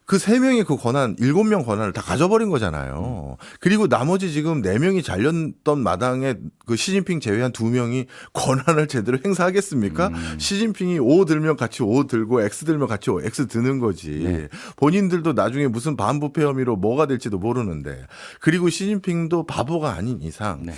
그 3명의 그 권한, 7명 권한을 다 가져버린 거잖아요. 그리고 나머지 지금 4명이 잘렸던 마당에 그 시진핑 제외한 2명이 권한을 제대로 행사하겠습니까? 시진핑이 O 들면 같이 O 들고 X 들면 같이 X 드는 거지. 네. 본인들도 나중에 무슨 반부패 혐의로 뭐가 될지도 모르는데. 그리고 시진핑도 바보가 아닌 이상 네.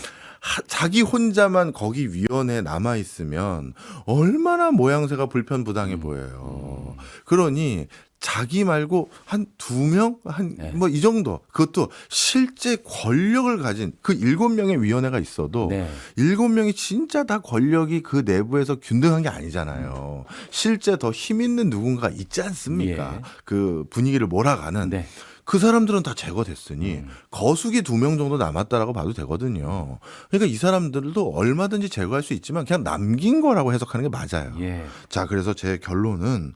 자기 혼자만 거기 위원회에 남아 있으면 얼마나 모양새가 불편부당해 보여요. 그러니 자기 말고 한 2명? 네. 뭐 이 정도. 그것도 실제 권력을 가진 그 7명의 위원회가 있어도 네. 7명이 진짜 다 권력이 그 내부에서 균등한 게 아니잖아요. 실제 더 힘 있는 누군가가 있지 않습니까? 예. 그 분위기를 몰아가는. 네. 그 사람들은 다 제거됐으니 거수기 2명 정도 남았다라고 봐도 되거든요. 그러니까 이 사람들도 얼마든지 제거할 수 있지만 그냥 남긴 거라고 해석하는 게 맞아요. 예. 자, 그래서 제 결론은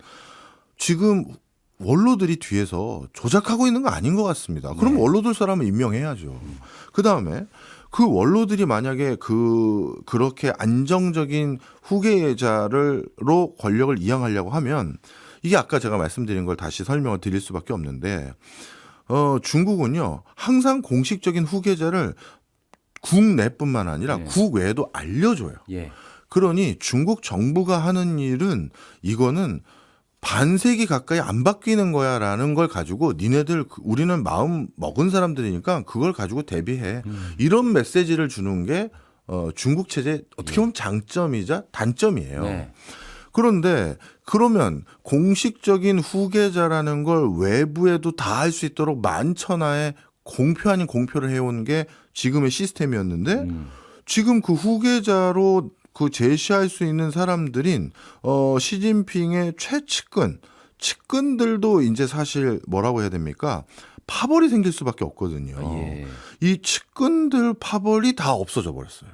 지금 원로들이 뒤에서 조작하고 있는 거 아닌 것 같습니다. 그럼 네. 원로들 사람을 임명해야죠. 그 다음에 그 원로들이 만약에 그렇게 안정적인 후계자로 권력을 이양하려고 하면 이게 아까 제가 말씀드린 걸 다시 설명을 드릴 수밖에 없는데 중국은요 항상 공식적인 후계자를 국내뿐만 아니라 네. 국외에도 알려줘요. 예. 그러니 중국 정부가 하는 일은 이거는 반세기 가까이 안 바뀌는 거야라는 걸 가지고 니네들 우리는 마음 먹은 사람들이니까 그걸 가지고 대비해. 이런 메시지를 주는 게 중국 체제 어떻게 보면 장점이자 단점이에요. 네. 그런데 그러면 공식적인 후계자라는 걸 외부에도 다 할 수 있도록 만천하에 공표 아닌 공표를 해온 게 지금의 시스템이었는데 지금 그 후계자로 그 제시할 수 있는 사람들인 시진핑의 측근들도 이제 사실 뭐라고 해야 됩니까? 파벌이 생길 수밖에 없거든요. 예. 이 측근들 파벌이 다 없어져 버렸어요.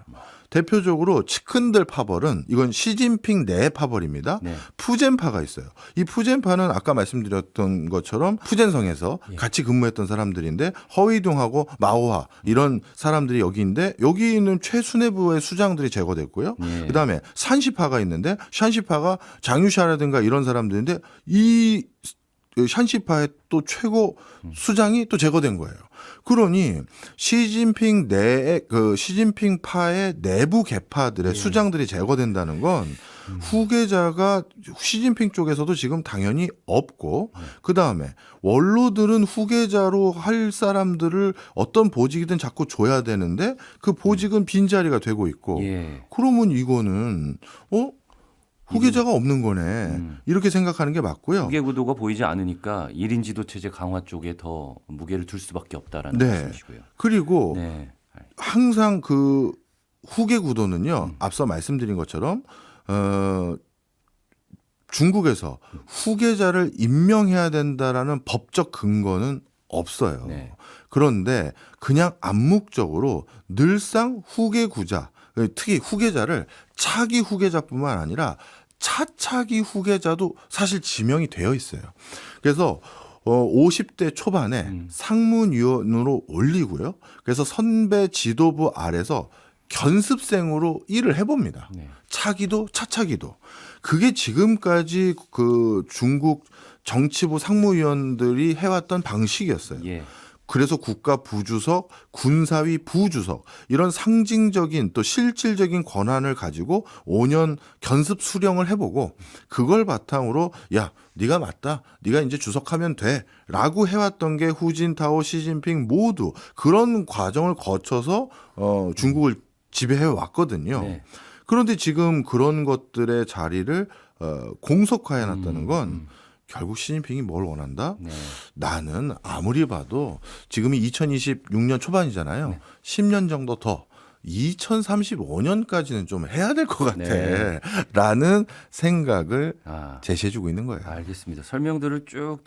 대표적으로 측근들 파벌은 이건 시진핑 내 파벌입니다. 네. 푸젠파가 있어요. 이 푸젠파는 아까 말씀드렸던 것처럼 푸젠성에서 예. 같이 근무했던 사람들인데 허위둥하고 마오하 이런 사람들이 여기 있는데 여기 있는 최수뇌부의 수장들이 제거됐고요. 예. 그다음에 산시파가 있는데 샨시파가 장유샤라든가 이런 사람들인데 이 샨시파의 또 최고 수장이 또 제거된 거예요. 그러니 시진핑 시진핑파의 내부 계파들의 수장들이 제거된다는 건 후계자가 시진핑 쪽에서도 지금 당연히 없고 그 다음에 원로들은 후계자로 할 사람들을 어떤 보직이든 자꾸 줘야 되는데 그 보직은 빈자리가 되고 있고 예. 그러면 이거는 후계자가 없는 거네. 이렇게 생각하는 게 맞고요. 후계 구도가 보이지 않으니까 1인 지도 체제 강화 쪽에 더 무게를 둘 수밖에 없다라는 네. 말씀이시고요. 그리고 네. 항상 그 후계 구도는요. 앞서 말씀드린 것처럼 중국에서 후계자를 임명해야 된다라는 법적 근거는 없어요. 네. 그런데 그냥 암묵적으로 늘상 후계구자, 특히 후계자를 차기 후계자뿐만 아니라 차차기 후계자도 사실 지명이 되어 있어요. 그래서 50대 초반에 상문위원으로 올리고요. 그래서 선배 지도부 아래서 견습생으로 일을 해봅니다. 네. 차기도 차차기도. 그게 지금까지 그 중국 정치부 상무위원들이 해왔던 방식이었어요. 예. 그래서 국가 부주석, 군사위 부주석 이런 상징적인 또 실질적인 권한을 가지고 5년 견습 수령을 해보고 그걸 바탕으로 야 네가 맞다, 네가 이제 주석하면 돼라고 해왔던 게 후진타오, 시진핑 모두 그런 과정을 거쳐서 중국을 지배해 왔거든요. 네. 그런데 지금 그런 것들의 자리를 공석화해 놨다는 건 결국 시진핑이 뭘 원한다? 네. 나는 아무리 봐도 지금이 2026년 초반이잖아요. 네. 10년 정도 더 2035년까지는 좀 해야 될 것 같아. 네. 라는 생각을 아, 제시해주고 있는 거예요. 알겠습니다. 설명들을 쭉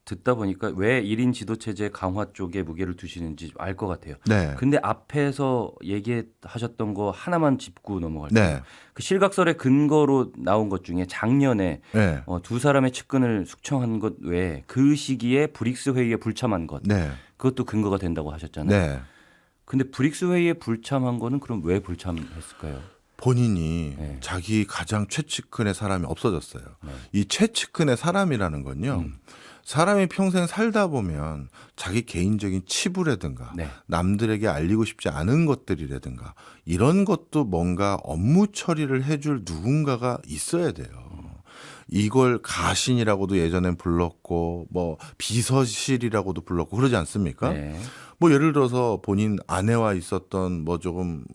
듣다 보니까 왜 1인 지도체제 강화 쪽에 무게를 두시는지 알 것 같아요. 네. 근데 앞에서 얘기하셨던 거 하나만 짚고 넘어갈게요. 네. 그 실각설의 근거로 나온 것 중에 작년에 네. 두 사람의 측근을 숙청한 것 외에 그 시기에 브릭스 회의에 불참한 것 네. 그것도 근거가 된다고 하셨잖아요. 네. 근데 브릭스 회의에 불참한 거는 그럼 왜 불참했을까요? 본인이 네. 자기 가장 최측근의 사람이 없어졌어요. 네. 이 최측근의 사람이라는 건요. 사람이 평생 살다 보면 자기 개인적인 치부라든가 네. 남들에게 알리고 싶지 않은 것들이라든가 이런 것도 뭔가 업무 처리를 해줄 누군가가 있어야 돼요. 이걸 가신이라고도 예전엔 불렀고 뭐 비서실이라고도 불렀고 그러지 않습니까? 네. 뭐 예를 들어서 본인 아내와 있었던 뭐 조금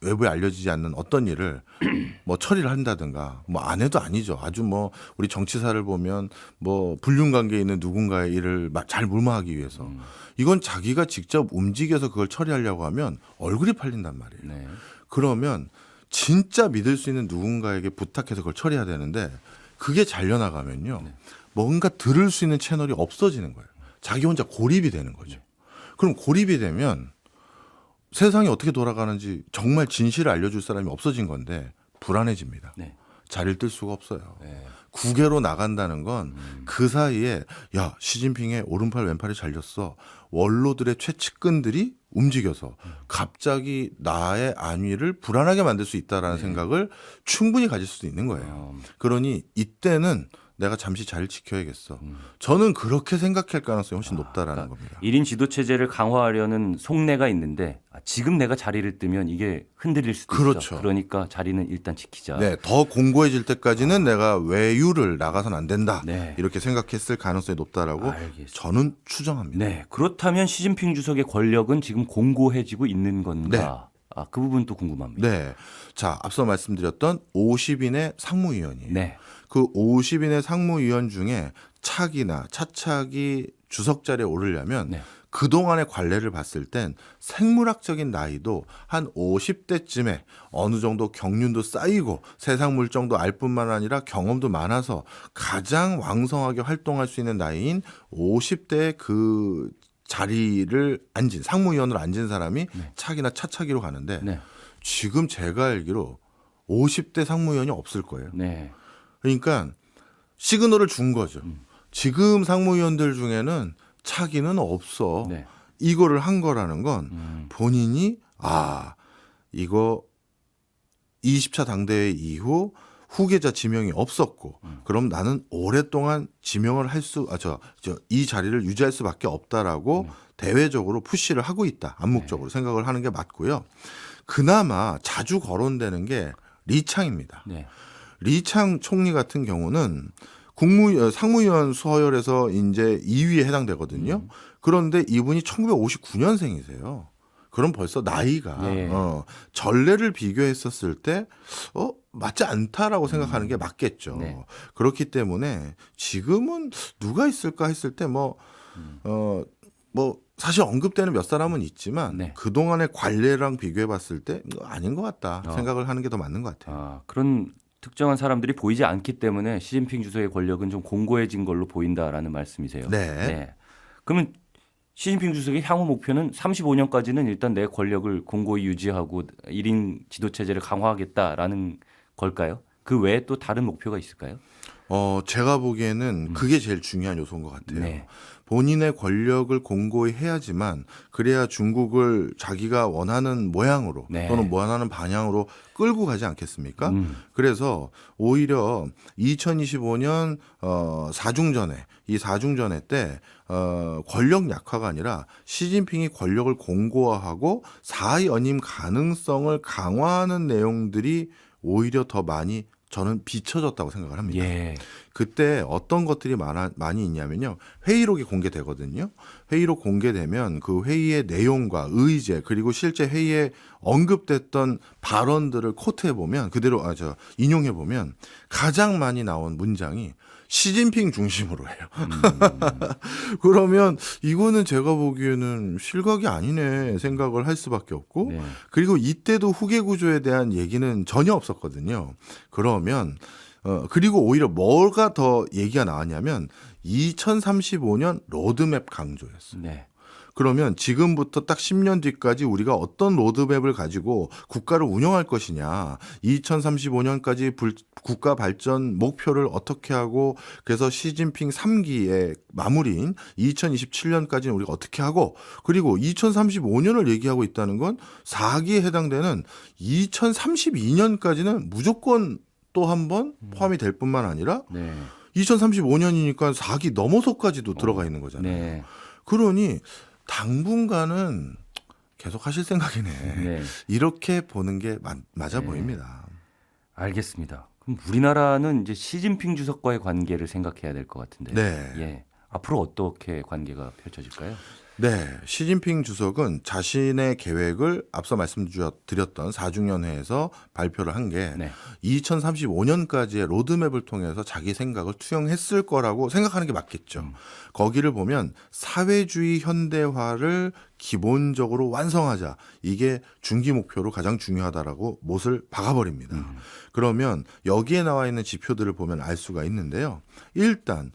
외부에 알려지지 않는 어떤 일을 뭐 처리를 한다든가 뭐 아내도 아니죠. 아주 뭐 우리 정치사를 보면 뭐 불륜 관계에 있는 누군가의 일을 잘 무마하기 위해서 이건 자기가 직접 움직여서 그걸 처리하려고 하면 얼굴이 팔린단 말이에요. 네. 그러면 진짜 믿을 수 있는 누군가에게 부탁해서 그걸 처리해야 되는데 그게 잘려나가면요. 뭔가 들을 수 있는 채널이 없어지는 거예요. 자기 혼자 고립이 되는 거죠. 그럼 고립이 되면 세상이 어떻게 돌아가는지 정말 진실을 알려줄 사람이 없어진 건데 불안해집니다. 네. 자리를 뜰 수가 없어요. 네. 국외로 나간다는 건 그 사이에 야 시진핑의 오른팔 왼팔이 잘렸어. 원로들의 최측근들이 움직여서 갑자기 나의 안위를 불안하게 만들 수 있다라는 생각을 충분히 가질 수도 있는 거예요. 그러니 이때는 내가 잠시 자리를 지켜야겠어. 저는 그렇게 생각할 가능성이 훨씬 높다라는 겁니다. 1인 지도체제를 강화하려는 속내가 있는데 지금 내가 자리를 뜨면 이게 흔들릴 수도 그렇죠. 있어. 그러니까 자리는 일단 지키자. 네, 더 공고해질 때까지는 내가 외유를 나가선 안 된다. 네. 이렇게 생각했을 가능성이 높다라고 알겠습니다. 저는 추정합니다. 네. 그렇다면 시진핑 주석의 권력은 지금 공고해지고 있는 건가? 그 부분도 궁금합니다. 네. 자, 앞서 말씀드렸던 50인의 상무위원이에요. 네. 그 50인의 상무위원 중에 차기나 차차기 주석 자리에 오르려면 네. 그동안의 관례를 봤을 땐 생물학적인 나이도 한 50대쯤에 어느 정도 경륜도 쌓이고 세상 물정도 알 뿐만 아니라 경험도 많아서 가장 왕성하게 활동할 수 있는 나이인 50대의 그 자리를 앉은 상무위원으로 앉은 사람이 차기나 차차기로 가는데 네. 지금 제가 알기로 50대 상무위원이 없을 거예요. 네. 그러니까 시그널을 준 거죠. 지금 상무위원들 중에는 차기는 없어. 네. 이거를 한 거라는 건 본인이 이거 20차 당대회 이후 후계자 지명이 없었고 그럼 나는 오랫동안 지명을 할 수, 이 자리를 유지할 수밖에 없다라고 대외적으로 푸시를 하고 있다. 암묵적으로 생각을 하는 게 맞고요. 그나마 자주 거론되는 게 리창입니다. 네. 리창 총리 같은 경우는 상무위원 서열에서 이제 2위에 해당되거든요. 그런데 이분이 1959년생이세요. 그럼 벌써 나이가 네. 전례를 비교했었을 때 맞지 않다라고 생각하는 게 맞겠죠. 네. 그렇기 때문에 지금은 누가 있을까 했을 때 뭐 사실 언급되는 몇 사람은 있지만 네. 그동안의 관례랑 비교해 봤을 때 아닌 것 같다 생각을 하는 게 더 맞는 것 같아요. 그런 특정한 사람들이 보이지 않기 때문에 시진핑 주석의 권력은 좀 공고해진 걸로 보인다라는 말씀이세요. 네. 그러면 시진핑 주석의 향후 목표는 35년까지는 일단 내 권력을 공고히 유지하고 1인 지도체제를 강화하겠다라는 걸까요? 그 외에 또 다른 목표가 있을까요? 제가 보기에는 그게 제일 중요한 요소인 것 같아요. 네. 본인의 권력을 공고히 해야지만 그래야 중국을 자기가 원하는 모양으로 네. 또는 원하는 방향으로 끌고 가지 않겠습니까? 그래서 오히려 2025년 4중전에 이 4중전회 때 권력 약화가 아니라 시진핑이 권력을 공고화하고 사연임 가능성을 강화하는 내용들이 오히려 더 많이 저는 비춰졌다고 생각을 합니다. 예. 그때 어떤 것들이 많이 있냐면요. 회의록이 공개되거든요. 회의록 공개되면 그 회의의 내용과 의제 그리고 실제 회의에 언급됐던 발언들을 코트해 보면 그대로 인용해 보면 가장 많이 나온 문장이 시진핑 중심으로 해요. 그러면 이거는 제가 보기에는 실각이 아니네 생각을 할 수밖에 없고 네. 그리고 이때도 후계 구조에 대한 얘기는 전혀 없었거든요. 그러면 그리고 오히려 뭐가 더 얘기가 나왔냐면 2035년 로드맵 강조였어요. 네. 그러면 지금부터 딱 10년 뒤까지 우리가 어떤 로드맵을 가지고 국가를 운영할 것이냐. 2035년까지 국가 발전 목표를 어떻게 하고 그래서 시진핑 3기의 마무리인 2027년까지는 우리가 어떻게 하고 그리고 2035년을 얘기하고 있다는 건 4기에 해당되는 2032년까지는 무조건 또 한 번 포함이 될 뿐만 아니라 네. 2035년이니까 4기 넘어서까지도 들어가 있는 거잖아요. 네. 그러니 당분간은 계속 하실 생각이네. 네. 이렇게 보는 게 맞아 보입니다. 알겠습니다. 그럼 우리나라는 이제 시진핑 주석과의 관계를 생각해야 될 것 같은데. 네. 예. 앞으로 어떻게 관계가 펼쳐질까요? 네. 시진핑 주석은 자신의 계획을 앞서 말씀드렸던 4중연회에서 발표를 한 게 네. 2035년까지의 로드맵을 통해서 자기 생각을 투영했을 거라고 생각하는 게 맞겠죠. 거기를 보면 사회주의 현대화를 기본적으로 완성하자. 이게 중기 목표로 가장 중요하다라고 못을 박아버립니다. 그러면 여기에 나와 있는 지표들을 보면 알 수가 있는데요. 일단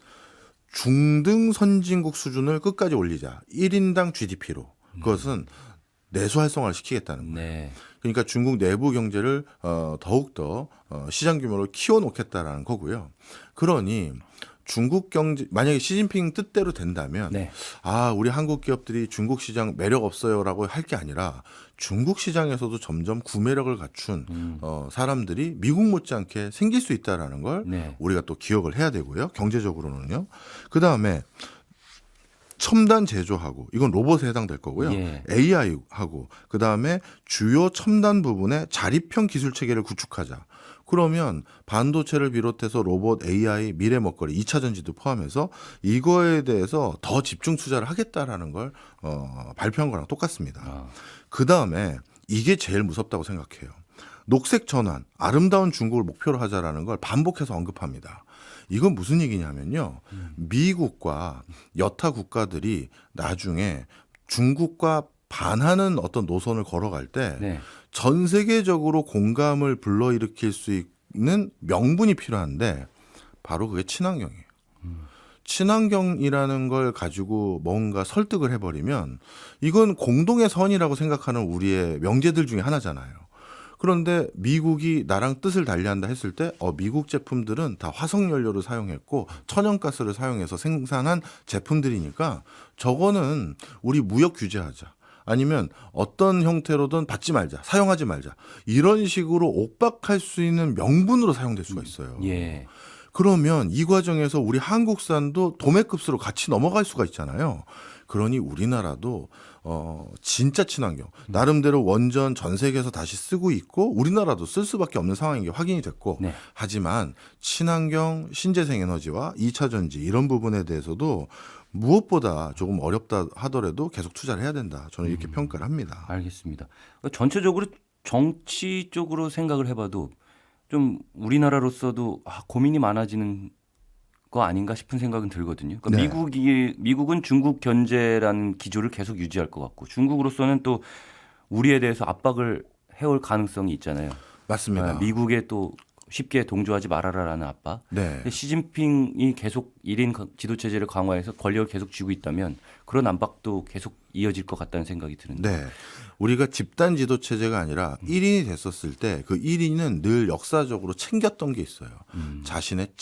중등 선진국 수준을 끝까지 올리자. 1인당 GDP로. 그것은 내수 활성화를 시키겠다는 거예요. 네. 그러니까 중국 내부 경제를 더욱더 시장 규모를 키워놓겠다라는 거고요. 그러니 중국 경제 만약에 시진핑 뜻대로 된다면 네. 우리 한국 기업들이 중국 시장 매력 없어요라고 할 게 아니라 중국 시장에서도 점점 구매력을 갖춘 사람들이 미국 못지않게 생길 수 있다라는 걸 네. 우리가 또 기억을 해야 되고요. 경제적으로는요. 그다음에 첨단 제조하고 이건 로봇에 해당될 거고요. 예. AI하고 그다음에 주요 첨단 부분에 자립형 기술 체계를 구축하자. 그러면 반도체를 비롯해서 로봇, AI, 미래 먹거리, 2차 전지도 포함해서 이거에 대해서 더 집중 투자를 하겠다라는 걸 발표한 거랑 똑같습니다. 그다음에 이게 제일 무섭다고 생각해요. 녹색 전환, 아름다운 중국을 목표로 하자라는 걸 반복해서 언급합니다. 이건 무슨 얘기냐면요. 미국과 여타 국가들이 나중에 중국과 반하는 어떤 노선을 걸어갈 때 네. 전 세계적으로 공감을 불러일으킬 수 있는 명분이 필요한데 바로 그게 친환경이에요. 친환경이라는 걸 가지고 뭔가 설득을 해버리면 이건 공동의 선이라고 생각하는 우리의 명제들 중에 하나잖아요. 그런데 미국이 나랑 뜻을 달리한다 했을 때 미국 제품들은 다 화석연료를 사용했고 천연가스를 사용해서 생산한 제품들이니까 저거는 우리 무역 규제하자. 아니면 어떤 형태로든 받지 말자, 사용하지 말자. 이런 식으로 옥박할 수 있는 명분으로 사용될 수가 있어요. 예. 그러면 이 과정에서 우리 한국산도 도매급수로 같이 넘어갈 수가 있잖아요. 그러니 우리나라도 진짜 친환경 나름대로 원전 전 세계에서 다시 쓰고 있고 우리나라도 쓸 수밖에 없는 상황인 게 확인이 됐고 네. 하지만 친환경 신재생 에너지와 2차 전지 이런 부분에 대해서도 무엇보다 조금 어렵다 하더라도 계속 투자를 해야 된다. 저는 이렇게 평가를 합니다. 알겠습니다. 전체적으로 정치 쪽으로 생각을 해봐도 좀 우리나라로서도 고민이 많아지는 거 아닌가 싶은 생각은 들거든요. 그러니까 네. 미국은 중국 견제라는 기조를 계속 유지할 것 같고 중국으로서는 또 우리에 대해서 압박을 해올 가능성이 있잖아요. 맞습니다. 미국에 또 쉽게 동조하지 말아라라는 압박. 네. 근데 시진핑이 계속 1인 지도 체제를 강화해서 권력을 계속 쥐고 있다면 그런 압박도 계속 이어질 것 같다는 생각이 드는데. 네. 우리가 집단 지도 체제가 아니라 1인이 됐었을 때 그 1인은 늘 역사적으로 챙겼던 게 있어요. 자신의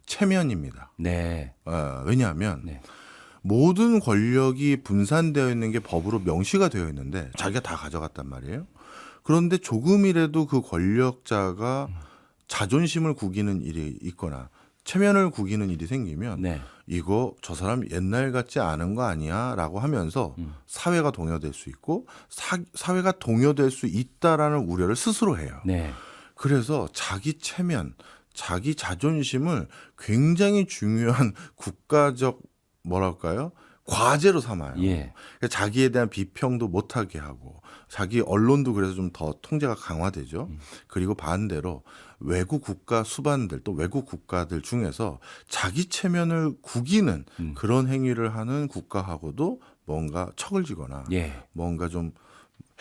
체면입니다. 네. 왜냐하면 네. 모든 권력이 분산되어 있는 게 법으로 명시가 되어 있는데 자기가 다 가져갔단 말이에요. 그런데 조금이라도 그 권력자가 자존심을 구기는 일이 있거나 체면을 구기는 일이 생기면 네. 이거 저 사람 옛날 같지 않은 거 아니야? 라고 하면서 사회가 동요될 수 있고 사회가 동요될 수 있다라는 우려를 스스로 해요. 네. 그래서 자기 체면, 자기 자존심을 굉장히 중요한 국가적 뭐랄까요? 과제로 삼아요. 예. 그러니까 자기에 대한 비평도 못하게 하고 자기 언론도 그래서 좀 더 통제가 강화되죠. 그리고 반대로 외국 국가 수반들 또 외국 국가들 중에서 자기 체면을 구기는 그런 행위를 하는 국가하고도 뭔가 척을 지거나 예. 뭔가 좀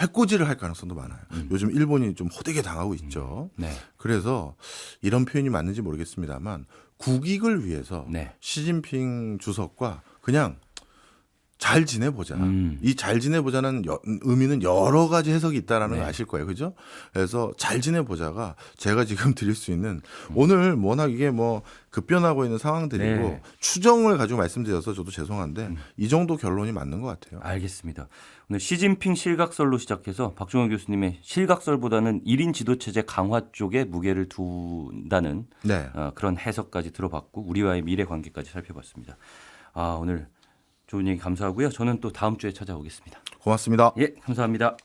해코지를 할 가능성도 많아요. 요즘 일본이 좀 호되게 당하고 있죠. 네. 그래서 이런 표현이 맞는지 모르겠습니다만 국익을 위해서 네. 시진핑 주석과 그냥 잘 지내보자. 이 잘 지내보자는 의미는 여러 가지 해석이 있다라는 네. 걸 아실 거예요. 그죠? 그래서 잘 지내보자가 제가 지금 드릴 수 있는 오늘 워낙 이게 뭐 급변하고 있는 상황들이고 네. 추정을 가지고 말씀드려서 저도 죄송한데 이 정도 결론이 맞는 것 같아요. 알겠습니다. 오늘 시진핑 실각설로 시작해서 박종원 교수님의 실각설보다는 1인 지도체제 강화 쪽에 무게를 둔다는 네. 그런 해석까지 들어봤고 우리와의 미래 관계까지 살펴봤습니다. 오늘 좋은 얘기 감사하고요. 저는 또 다음 주에 찾아오겠습니다. 고맙습니다. 예, 감사합니다.